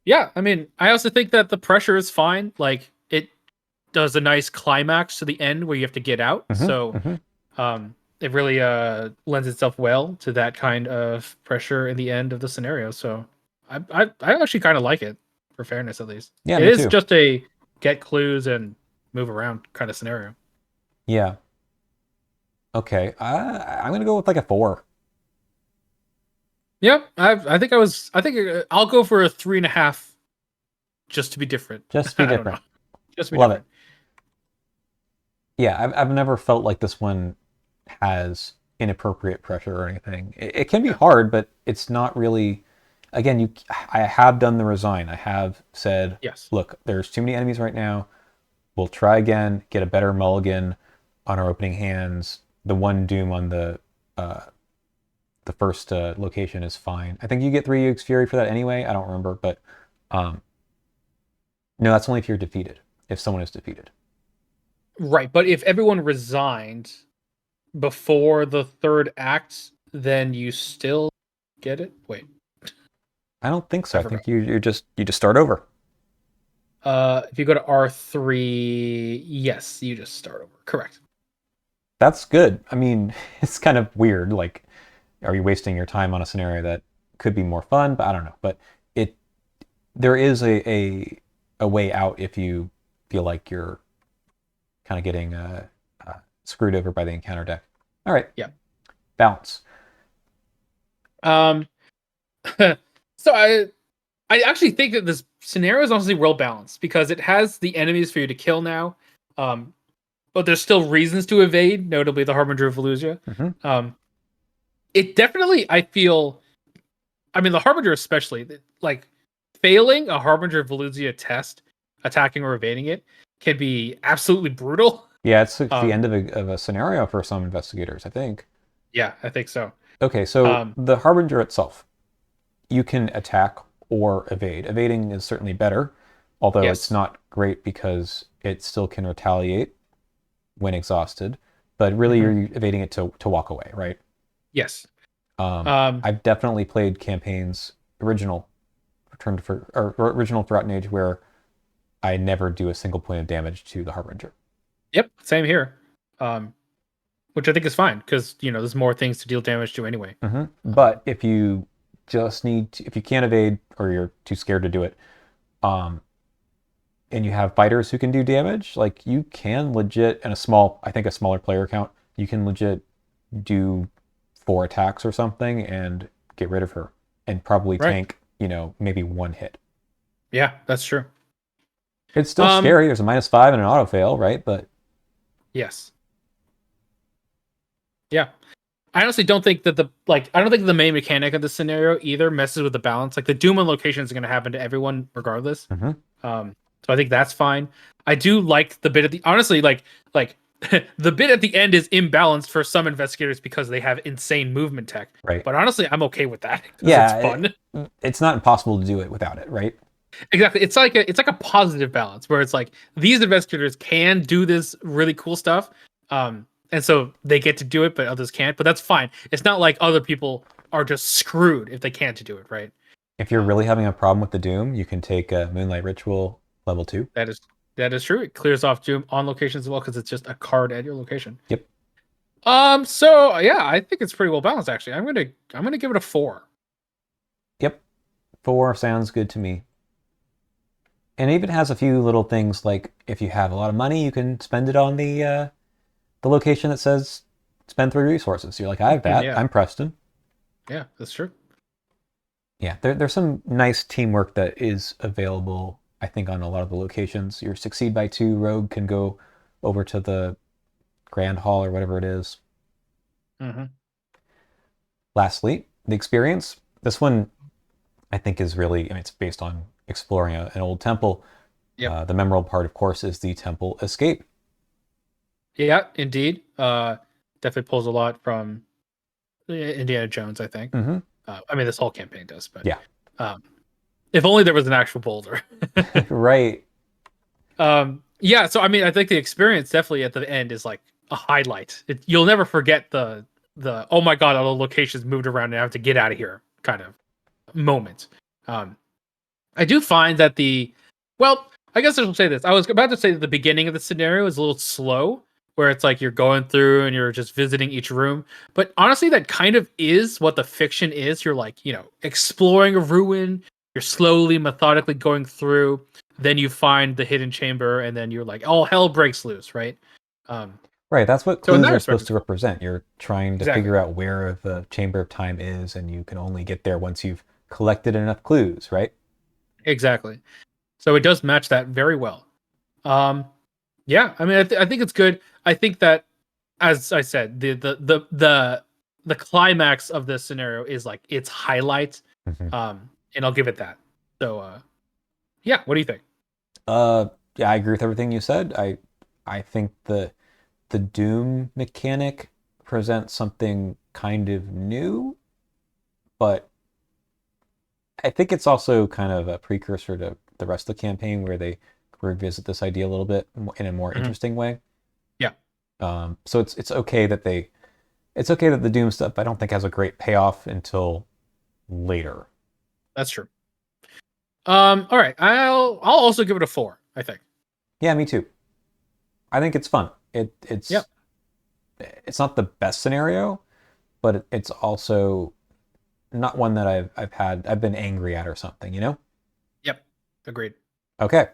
Yeah, I mean, I also think that the pressure is fine. Like it does a nice climax to the end where you have to get out. Mm-hmm. So Mm-hmm. it really lends itself well to that kind of pressure in the end of the scenario. So I actually kind of like it, for fairness at least. Yeah, It me is too. just a get clues and move around kind of scenario. Yeah. Okay. I'm gonna go with like a 4. Yeah, I think I'll go for a 3.5 just to be different. Just to be I don't know, different. just to be Love it. different. Yeah, I've never felt like this one has inappropriate pressure or anything. It can be Yeah. hard, but it's not really. Again, I have done the resign. I have said, Yes. look, there's too many enemies right now. We'll try again, get a better mulligan on our opening hands. The one doom on uh, the first location is fine. I think you get 3 Years Fury for that anyway. I don't remember, but um, no, that's only if you're defeated. If someone is defeated. Right, but if everyone resigned before the third act, then you still get it. Wait, I don't think so. I I forgot. think you just start over. If you go to R3, yes, you just start over. Correct. That's good. I mean, it's kind of weird. Like, are you wasting your time on a scenario that could be more fun? But I don't know. But it there is a way out if you feel like you're kind of getting screwed over by the encounter deck. All right, Yeah. balance. Um, so I actually think that this scenario is honestly well balanced because it has the enemies for you to kill now, but there's still reasons to evade, notably the Harbinger of Velusia. Mm-hmm. It definitely, I feel, I mean, the Harbinger especially, like failing a Harbinger of Velusia test, attacking or evading it, can be absolutely brutal. Yeah, it's like the Um, end of a scenario for some investigators, I think. yeah, I think so. Okay, so Um, the Harbinger itself, you can attack or evade. Evading is certainly better, although it's yes. not great because it still can retaliate when exhausted. But really, Hmm. you're evading it to walk away, right? Yes. Um, I've definitely played campaigns original Return to or original Forgotten Age where I never do a single point of damage to the Harbinger. yep, same here. Um, which I think is fine because there's more things to deal damage to anyway. Mm-hmm. Um, But if you just need to, if you can't evade or you're too scared to do it, um, and you have fighters who can do damage, like you can legit, in a small, I think a smaller player count, you can legit do 4 attacks or something and get rid of her and probably right. tank, maybe 1 hit. Yeah, that's true. It's still Um, scary. There's a -5 and an auto fail, right? But yes. Yeah. I honestly don't think that I don't think the main mechanic of the scenario either messes with the balance. Like the doom on location is going to happen to everyone regardless. mm-hmm. So I think that's fine. I do like the bit at the honestly like the bit at the end is imbalanced for some investigators because they have insane movement tech. Right. But honestly, I'm okay with that because it's Yeah, fun. it's not impossible to do it without it, right? Exactly. It's like a positive balance where it's like these investigators can do this really cool stuff. And so they get to do it, but others can't. But that's fine. It's not like other people are just screwed if they can't do it, right? If you're Um, really having a problem with the Doom, you can take a Moonlight Ritual level 2. that is that is true. It clears off Doom on locations as well because it's just a card at your location. Yep. So yeah, I think it's pretty well balanced actually. I'm gonna give it a 4. Yep. 4 sounds good to me. And it even has a few little things like if you have a lot of money, you can spend it on the location that says spend 3 resources. You're like, I have that. Yeah, I'm Preston. yeah, that's true. Yeah, there's some nice teamwork that is available, I think, on a lot of the locations. Your Succeed by 2 rogue can go over to the Grand Hall or whatever it is. Hmm. Lastly, the experience. This one, I think, is really, I mean, it's based on exploring an old temple. Yep. The memorable part, of course, is the temple escape. Yeah, indeed. Definitely pulls a lot from Indiana Jones, I think. Mm-hmm. I mean, this whole campaign does, but Yeah. um, if only there was an actual boulder. Right. Yeah. So I mean, I think the experience definitely at the end is like a highlight. You'll never forget the oh my god, all the locations moved around and I have to get out of here kind of moment. Um, I do find that well, I guess I should say this. I was about to say that the beginning of the scenario is a little slow, where it's like you're going through and you're just visiting each room. But honestly, that kind of is what the fiction is. You're like, exploring a ruin, you're slowly, methodically going through, then you find the hidden chamber, and then you're like, all hell breaks loose, right? Um, Right. That's what so in clues that are respect, supposed it's to cool. represent. You're trying to Exactly. figure out where the Chamber of Time is, and you can only get there once you've collected enough clues, right? Exactly. So it does match that very well. Um, yeah, I mean, I think it's good. I think that, as I said, the climax of this scenario is like its highlight. Mhm. And I'll give it that. So, yeah, what do you think? Yeah, I agree with everything you said. I think the Doom mechanic presents something kind of new, but I think it's also kind of a precursor to the rest of the campaign where they revisit this idea a little bit in a more Mhm. interesting way. Yeah, So it's okay that it's okay that the Doom stuff I don't think has a great payoff until later. that's true. All right, I'll also give it a 4. I think. Yeah, me too. I think it's fun. It's Yep. it's not the best scenario, but it's also not one that I've been angry at or something, you know? Yep. Agreed. Okay.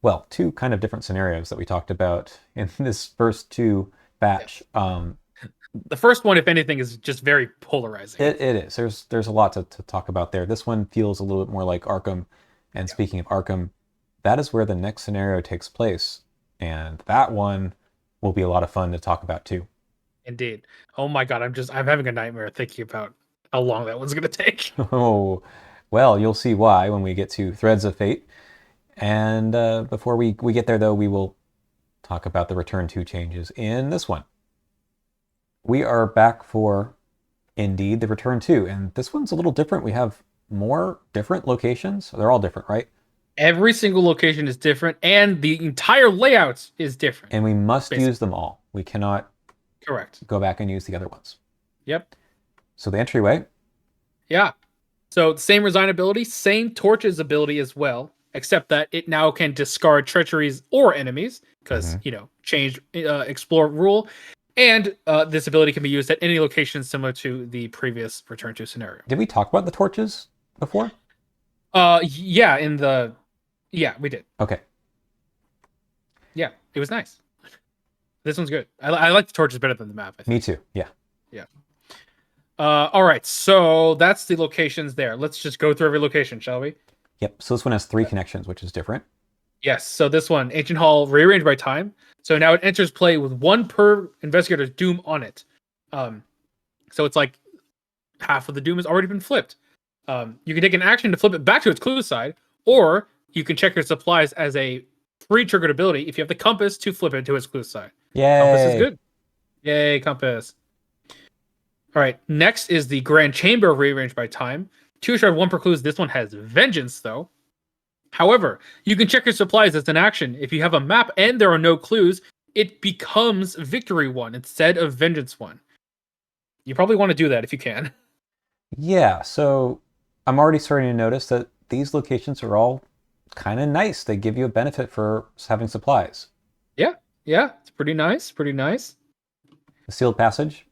Well, two kind of different scenarios that we talked about in this first two batch. The first one, if anything, is just very polarizing. It is. There's a lot to talk about there. This one feels a little bit more like Arkham. And speaking of Arkham, that is where the next scenario takes place. And that one will be a lot of fun to talk about too. Indeed. Oh my god, I'm having a nightmare thinking about how long that one's gonna take. Oh, well, you'll see why when we get to Threads of Fate. And before we get there, though, we will talk about the Return to changes in this one. We are back for, indeed, the Return to. And this one's a little different. We have more different locations. They're all different, right? Every single location is different, and the entire layout is different. And we must use them all. We cannot go back and use the other ones. Yep. So the entryway. Yeah. So same Resign ability, same Torches ability as well, except that it now can discard treacheries or enemies, because, change, explore rule. And this ability can be used at any location similar to the previous Return to scenario. Did we talk about the torches before? Yeah, we did. Okay. Yeah, it was nice. This one's good. I like the torches better than the map, I think. Me too. Yeah. Yeah. All right, so that's the locations there. Let's just go through every location, shall we? Yep. So this one has 3 connections, which is different. Yes. So this one, Ancient Hall, rearranged by time. So now it enters play with 1 per Investigator's Doom on it. So it's like half of the Doom has already been flipped. You can take an action to flip it back to its clue side, or you can check your supplies as a free triggered ability if you have the compass to flip it to its clue side. Yay! Compass is good. Yay, compass. All right, next is the Grand Chamber, rearranged by time. 2 shard, 1 per clues. This one has Vengeance, though. However, you can check your supplies as an action. If you have a map and there are no clues, it becomes Victory 1 instead of Vengeance 1. You probably want to do that if you can. Yeah, so I'm already starting to notice that these locations are all kind of nice. They give you a benefit for having supplies. Yeah, it's pretty nice. The Sealed Passage.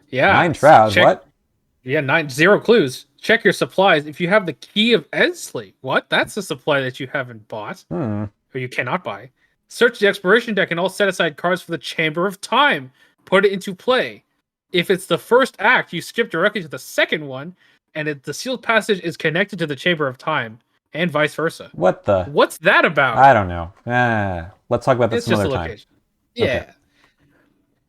Yeah. 9 shrouds. What? Yeah, 0 clues. Check your supplies. If you have the Key of Eztli, what? That's a supply that you haven't bought, or you cannot buy. Search the exploration deck and all set aside cards for the Chamber of Time. Put it into play. If it's the first act, you skip directly to the second one, and the Sealed Passage is connected to the Chamber of Time, and vice versa. What's that about? I don't know. Let's talk about this some other time. Yeah. Okay.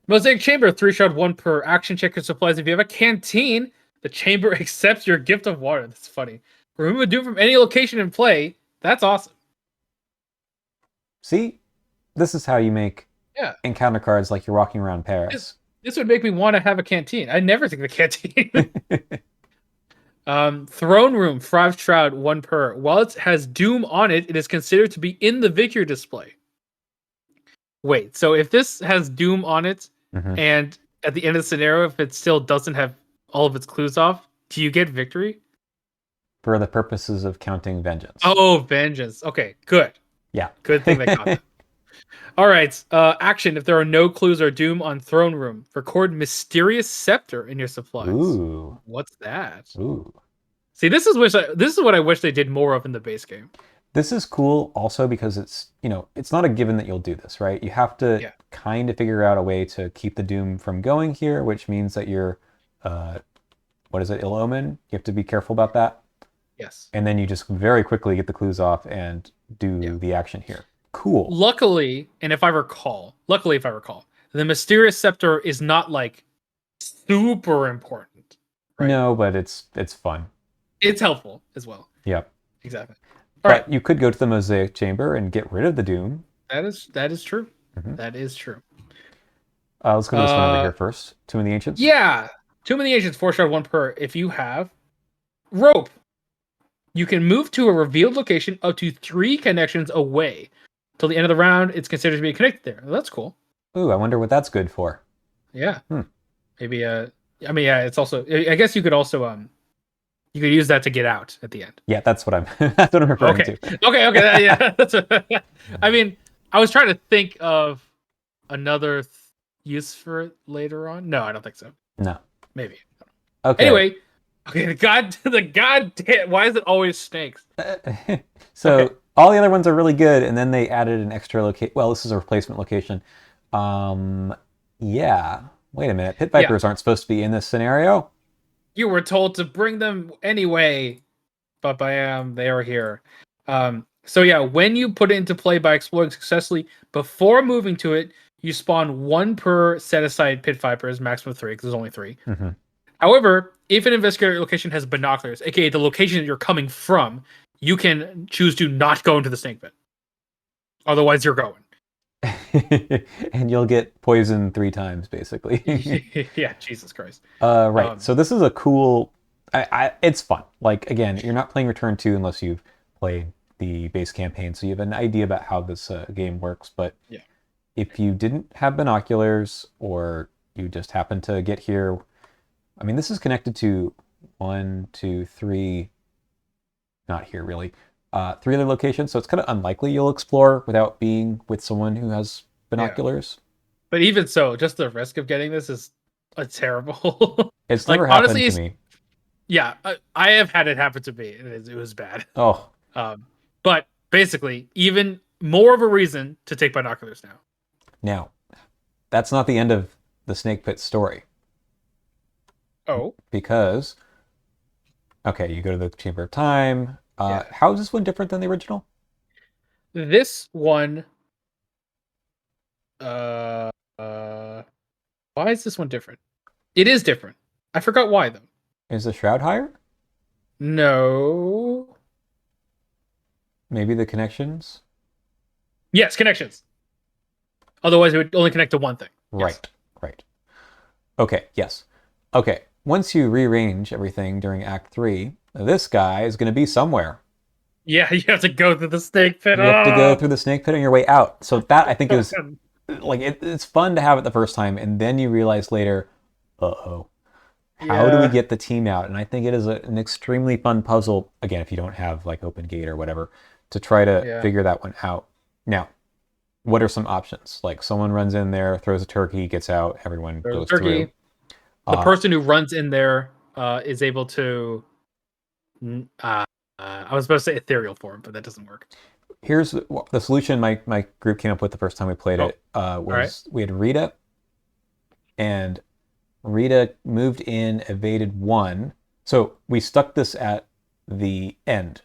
Mosaic Chamber, 3 shard, 1 per action. Check your supplies. If you have a canteen, the chamber accepts your gift of water. That's funny. Remove a Doom from any location in play. That's awesome. See? This is how you make encounter cards like you're walking around Paris. This would make me want to have a canteen. I never think of the canteen. Throne Room, 5 shroud, 1 per. While it has Doom on it, it is considered to be in the victory display. Wait, so if this has Doom on it, and at the end of the scenario, if it still doesn't have all of its clues off, do you get victory? For the purposes of counting Vengeance. Oh, Vengeance. Okay, good. Yeah. Good thing they caught that. All right, action. If there are no clues or Doom on Throne Room, record Mysterious Scepter in your supplies. Ooh. What's that? Ooh. See, this is what I wish they did more of in the base game. This is cool also because it's not a given that you'll do this, right? You have to kind of figure out a way to keep the Doom from going here, which means that you're, what is it, Ill Omen? You have to be careful about that. Yes. And then you just very quickly get the clues off and do the action here. Cool. Luckily, if I recall, the Mysterious Scepter is not like super important. Right? No, but it's fun. It's helpful as well. Yep. Exactly. But you could go to the Mosaic Chamber and get rid of the Doom. That is true. That is true. Let's go to this one over here first. Tomb of the Ancients. Yeah. Tomb of the Ancients, 4 shard, 1 per. If you have Rope, you can move to a revealed location up to 3 connections away. Till the end of the round, it's considered to be connected there. Well, that's cool. Ooh, I wonder what that's good for. Yeah. Maybe, it's also, I guess you could also, you could use that to get out at the end. Yeah, that's what I'm referring to. Okay. Yeah. I mean, I was trying to think of another use for it later on? No, I don't think so. No. Maybe. Okay. Anyway, okay, the goddamn, why is it always snakes? So Okay. all the other ones are really good, and then they added an extra location. Well, this is a replacement location. Yeah. Wait a minute. Pit Yeah. vipers aren't supposed to be in this scenario. You were told to bring them anyway, but bam, they are here. So yeah, when you put it into play by exploring successfully before moving to it, you spawn one per set aside pit vipers, maximum 3, because there's only 3. Mm-hmm. However, if an investigator location has binoculars, aka the location that you're coming from, you can choose to not go into the snake pit. Otherwise, you're going. And you'll get poisoned 3 times, basically. Yeah, Jesus Christ. Right. So this is a cool. It's fun. Like again, you're not playing Return 2 unless you've played the base campaign, so you have an idea about how this game works. But yeah, if you didn't have binoculars or you just happened to get here, I mean, this is connected to 1, 2, 3. Not here really. 3 other locations, so it's kind of unlikely you'll explore without being with someone who has binoculars. But even so, just the risk of getting this is terrible. It's like never happened honestly, to me. Yeah, I have had it happen to me. It was bad. Oh. But basically, even more of a reason to take binoculars now. Now, that's not the end of the Snake Pit story. Oh. Because, okay, you go to the Chamber of Time. How is this one different than the original? This one, why is this one different? It is different. I forgot why though. Is the shroud higher? No. Maybe the connections? Yes, connections. Otherwise, it would only connect to one thing. Right, yes. Right. Okay, yes. Okay, once you rearrange everything during Act 3, this guy is going to be somewhere. Yeah, you have to go through the snake pit. You have to go through the snake pit on your way out. So that, I think, is like it's fun to have it the first time, and then you realize later, uh-oh. How do we get the team out? And I think it is an extremely fun puzzle, again, if you don't have like Open Gate or whatever, to try to figure that one out. Now, what are some options? Like someone runs in there, throws a turkey, gets out, everyone goes through. The person who runs in there is able to... I was supposed to say ethereal form, but that doesn't work. Here's the solution my group came up with the first time we played it. We had Rita, and Rita moved in, evaded 1. So we stuck this at the end.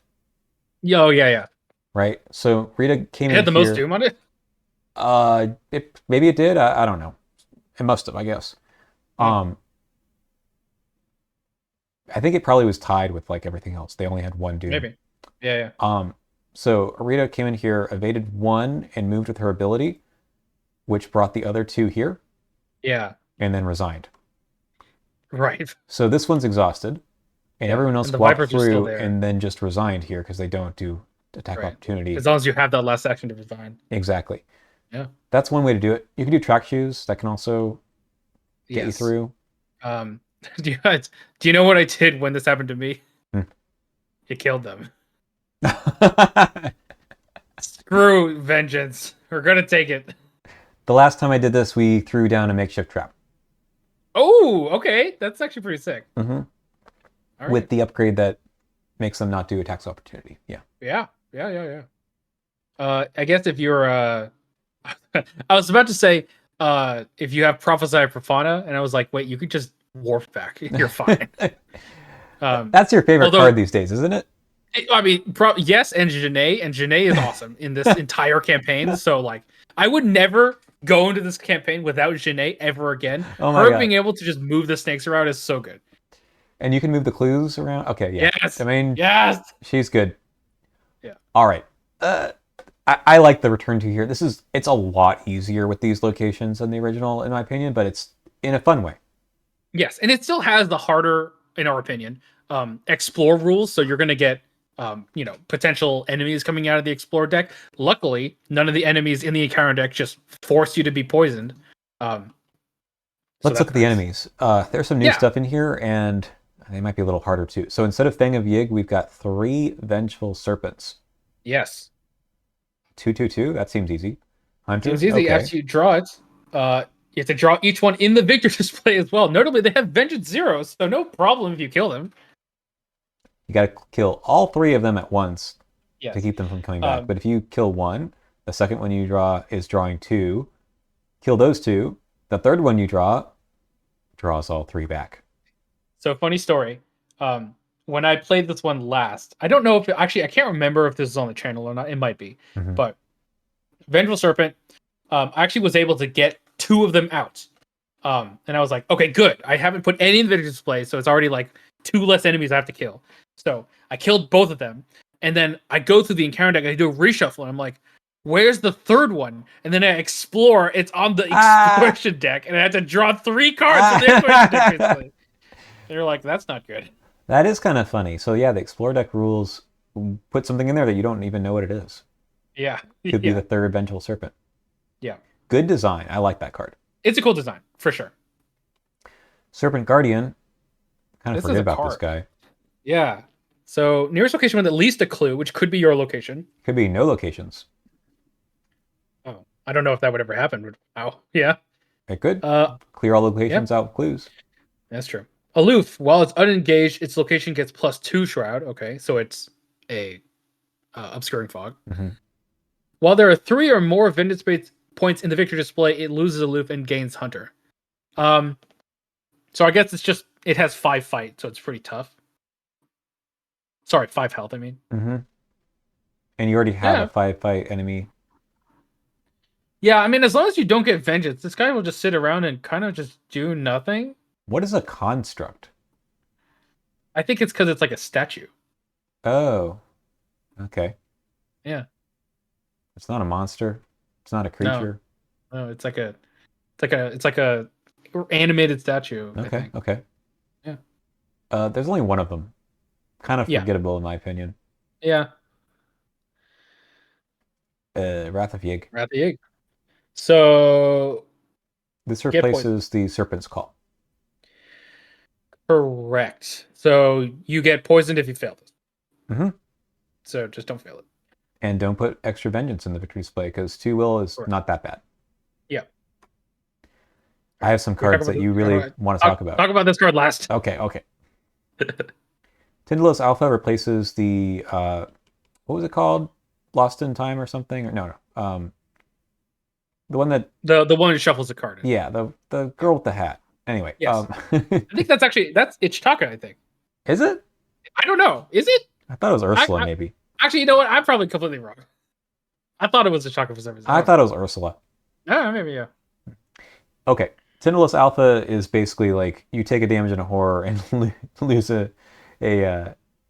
Oh, yeah. Right? So Rita came in. It had the most doom on it? Maybe it did. I don't know. It must have, I guess. I think it probably was tied with like everything else. They only had 1 doom. Maybe. Yeah. So Rita came in here, evaded 1, and moved with her ability, which brought the other 2 here. Yeah. And then resigned. Right. So this one's exhausted, and everyone else walked through and then just resigned here because they don't do attack opportunity. As long as you have that last action to resign. Exactly. Yeah. That's one way to do it. You can do track shoes. That can also get you through. Do you know what I did when this happened to me? You killed them. Screw vengeance. We're gonna take it. The last time I did this, we threw down a makeshift trap. Oh, okay. That's actually pretty sick. Mm-hmm. Right. With the upgrade that makes them not do attacks opportunity. Yeah. Yeah. I guess if you're I was about to say if you have Prophesy Profana, and I was like, wait, you could just warp back. You're fine. That's your favorite card these days, isn't it? I mean, yes, and Janae is awesome in this entire campaign. So like, I would never go into this campaign without Janae ever again. Her being able to just move the snakes around is so good. And you can move the clues around? Okay, yeah. Yes. I mean, yes. She's good. Yeah. All right. I like the return to here. It's a lot easier with these locations than the original, in my opinion, but it's in a fun way. Yes, and it still has the harder, in our opinion, explore rules. So you're going to get, potential enemies coming out of the explore deck. Luckily, none of the enemies in the encounter deck just force you to be poisoned. Let's look at the enemies. There's some new stuff in here, and they might be a little harder too. So instead of Fang of Yig, we've got 3 Vengeful Serpents. Yes. 2/2/2. That seems easy. Hunter. Seems easy. Okay. After you draw it, You have to draw each one in the victor display as well. Notably, they have Vengeance 0, so no problem if you kill them. You got to kill all 3 of them at once Yes. to keep them from coming back. But if you kill one, the second one you draw is drawing 2. Kill those 2. The third one you draws all 3 back. So funny story. When I played this one last, I don't know if I can't remember if this is on the channel or not. It might be, but Vengeful Serpent. I actually was able to get 2 of them out. And I was like, okay, good. I haven't put any in the display, so it's already like 2 less enemies I have to kill. So I killed both of them, and then I go through the encounter deck. I do a reshuffle, and I'm like, where's the third one? And then I explore. It's on the exploration deck, and I had to draw 3 cards from the exploration deck. Basically, they're like, that's not good. That is kind of funny. So yeah, the explore deck rules put something in there that you don't even know what it is. Yeah, Could be the third Vengeful Serpent. Yeah, good design. I like that card. It's a cool design for sure. Serpent Guardian. Kind of forget about this guy. Yeah. So nearest location with at least a clue, which could be your location. Could be no locations. Oh, I don't know if that would ever happen. Oh, yeah. It could. Clear all locations out with clues. That's true. Aloof. While it's unengaged, its location gets +2 shroud. Okay, so it's a obscuring fog. While there are 3 or more vengeance points in the victor display, it loses aloof and gains hunter. So I guess it's just it has 5 fight, so it's pretty tough. Sorry, 5 health. I mean. And you already have a 5 fight enemy. Yeah, I mean, as long as you don't get vengeance, this guy will just sit around and kind of just do nothing. What is a construct? I think it's because it's like a statue. Oh, okay. Yeah. It's not a monster. It's not a creature. No, it's like a animated statue. Okay. Okay. Yeah. There's only one of them. Kind of forgettable in my opinion. Yeah. Wrath of Yig. Wrath of Yig. So this replaces the Serpent's Call. Correct. So you get poisoned if you fail this. So just don't fail it. And don't put extra vengeance in the victory display because 2 will is not that bad. Yeah. I have some cards that you really want to talk about. Talk about this card last. Okay. Tyndalos Alpha replaces the what was it called? Lost in Time or something? Or no. The one that the one who shuffles the card. Yeah, the girl with the hat. Anyway, yes. I think that's Ichitaka, I think. Is it? I don't know. Is it? I thought it was Ursula, maybe. Actually, you know what? I'm probably completely wrong. I thought it was Ichitaka for some reason. I thought it was Ursula. Maybe, yeah. Okay. Tyndalos Alpha is basically like you take a damage in a horror and lose a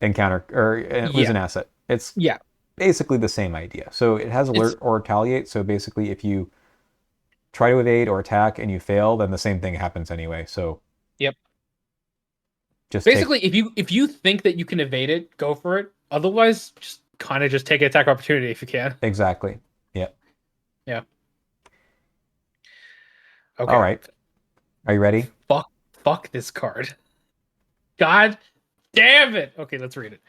encounter or lose an asset. It's basically the same idea. So it has alert or retaliate. So basically, if you try to evade or attack and you fail, then the same thing happens anyway. So just basically, if you think that you can evade it, go for it. Otherwise, just kind of just take an attack opportunity if you can. Exactly. Yeah. Okay. All right. Are you ready? Fuck this card. God damn it. Okay, let's read it.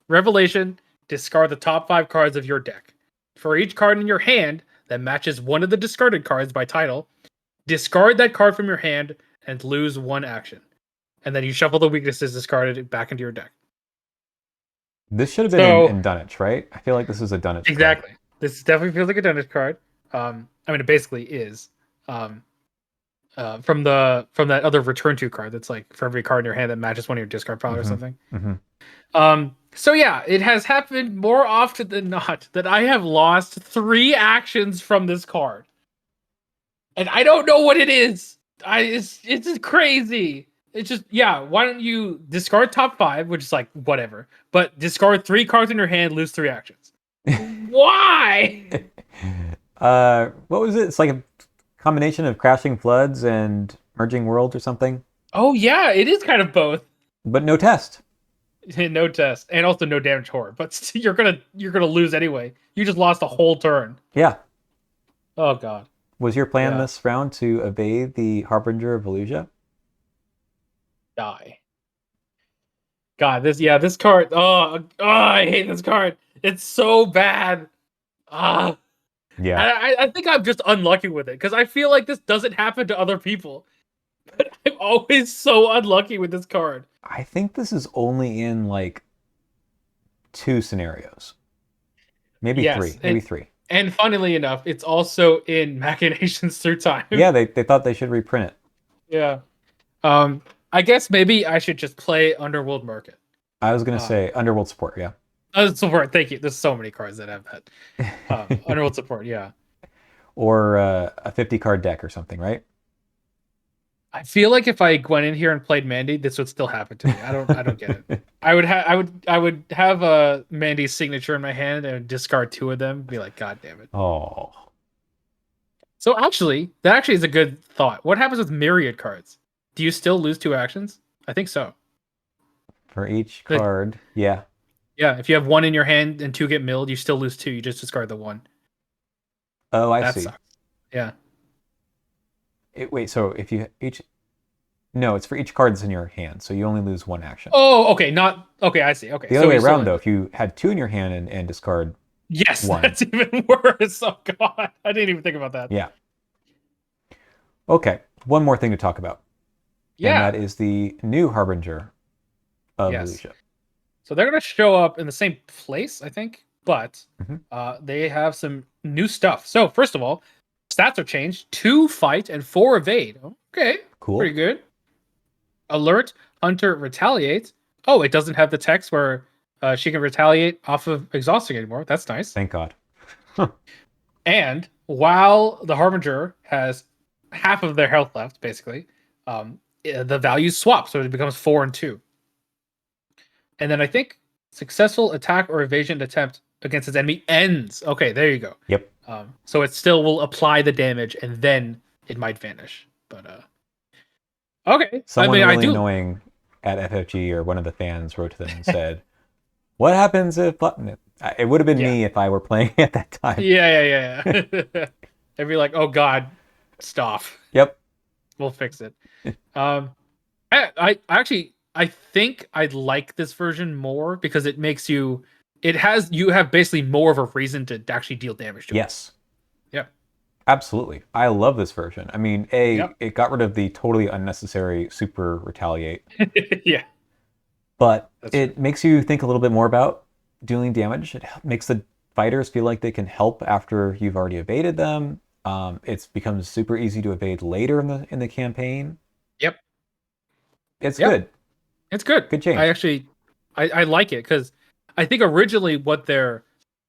Revelation. Discard the top 5 cards of your deck. For each card in your hand that matches one of the discarded cards by title, discard that card from your hand and lose 1 action. And then you shuffle the weaknesses discarded back into your deck. This should have been in Dunwich, right? I feel like this is a Dunwich Exactly. card. This definitely feels like a Dunwich card. I mean, it basically is. From that other return to card that's like for every card in your hand that matches one of your discard pile or something. So yeah, it has happened more often than not that I have lost 3 actions from this card. And I don't know what it is. It's just crazy. It's just, why don't you discard top 5, which is like, whatever. But discard 3 cards in your hand, lose 3 actions. Why? What was it? It's like a combination of Crashing Floods and Merging Worlds or something. Oh yeah, it is kind of both. But no test. No test. And also no damage horror. But you're gonna lose anyway. You just lost a whole turn. Yeah. Oh god. Was your plan this round to evade the Harbinger of Volusia? Die. God, this card. I hate this card. It's so bad. Yeah. And I think I'm just unlucky with it because I feel like this doesn't happen to other people. But I'm always so unlucky with this card. I think this is only in like 2 scenarios. Maybe Yes, three. Maybe three. and funnily enough, it's also in Machinations Through Time. Yeah, they thought they should reprint it. Yeah. Um, I guess maybe I should just play Underworld Market. I was gonna say Underworld Support, yeah. Support, thank you. There's so many cards that have that. Underworld Support, yeah. Or a 50 card deck or something, right? I feel like if I went in here and played Mandy, this would still happen to me. I don't get it. I would have a Mandy's signature in my hand and discard 2 of them. Be like, God damn it. Oh. So actually, that actually is a good thought. What happens with myriad cards? Do you still lose 2 actions? I think so. For each card, yeah. Yeah, if you have 1 in your hand and 2 get milled, you still lose 2. You just discard the 1. Oh, I That see. sucks. Yeah. Wait, so if you each... No, it's for each card that's in your hand, so you only lose 1 action. Oh, okay. Not okay. I see. Okay. The other way around, though, if you had 2 in your hand and discard yes, 1. that's even worse. Oh God, I didn't even think about that. Yeah. Okay, one more thing to talk about. Yeah. And that is the new Harbinger of Yes. Alicia. So they're gonna show up in the same place, I think, but Mhm. they have some new stuff. So first of all, stats are changed: 2 fight and 4 evade. Okay, Cool. pretty good. Alert, Hunter, retaliate. Oh, it doesn't have the text where she can retaliate off of exhausting anymore. That's nice. Thank God. And while the Harbinger has half of their health left, basically, the values swap, so it becomes 4 and 2. And then I think successful attack or evasion attempt against its enemy ends. Okay, there you go. Yep. So it still will apply the damage, and then it might vanish. But okay. Someone I really do. annoying at FFG or one of the fans wrote to them and said, "What happens if?" It would have been me if I were playing at that time. Yeah. They'd be like, "Oh God, stop." Yep. We'll fix it. I actually I think I like this version more because it makes you have basically more of a reason to actually deal damage to it. Yes. Yep. Absolutely. I love this version. I mean, Yep. it got rid of the totally unnecessary super retaliate. Yeah. But That's it makes you think a little bit more about dealing damage. It makes the fighters feel like they can help after you've already evaded them. It becomes super easy to evade later in the campaign. Yep. It's good. It's good. Good change. I like it because I think originally what their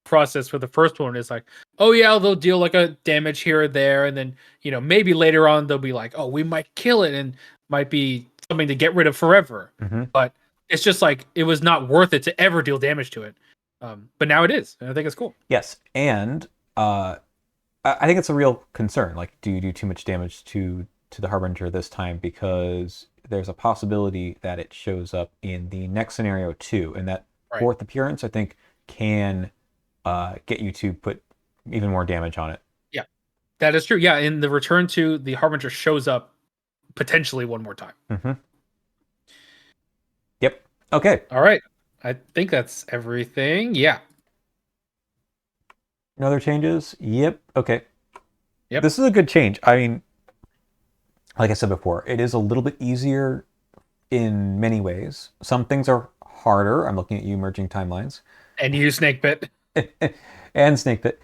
process for the first one is like, oh yeah, they'll deal like a damage here or there, and then maybe later on they'll be like, oh, we might kill it and might be something to get rid of forever. Mm-hmm. But it's just like it was not worth it to ever deal damage to it. But now it is, and I think it's cool. Yes, and I think it's a real concern. Like, do you do too much damage to the Harbinger this time? Because there's a possibility that it shows up in the next scenario too, and that fourth appearance, I think, can get you to put even more damage on it. Yeah, that is true. Yeah, in the return to the Harbinger shows up potentially one more time. Mm-hmm. Yep. Okay. All right. I think that's everything. Yeah. No other changes? Yep. Okay. Yep. This is a good change. I mean, like I said before, it is a little bit easier in many ways. Some things are harder. I'm looking at you merging timelines. And you, Snakebit. And Snakebit.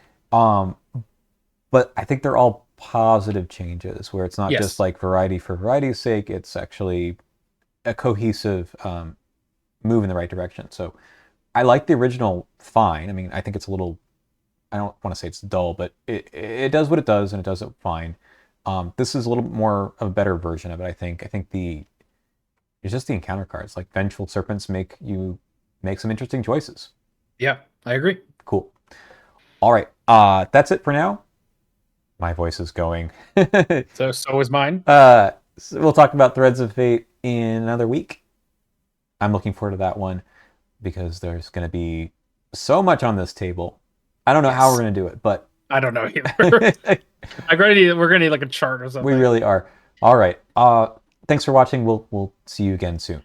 But I think they're all positive changes where it's not just like variety for variety's sake. It's actually a cohesive move in the right direction. So I like the original fine. I mean, I think it's a little, I don't want to say it's dull, but it does what it does and it does it fine. This is a little bit more of a better version of it, I think. I think it's just the encounter cards. Like Vengeful Serpents make you make some interesting choices. Yeah, I agree. Cool. All right. That's it for now. My voice is going. So is mine. So we'll talk about Threads of Fate in another week. I'm looking forward to that one because there's going to be so much on this table. I don't know how we're going to do it, but I don't know either. We're gonna need like a chart or something. We really are. All right. Thanks for watching. We'll see you again soon.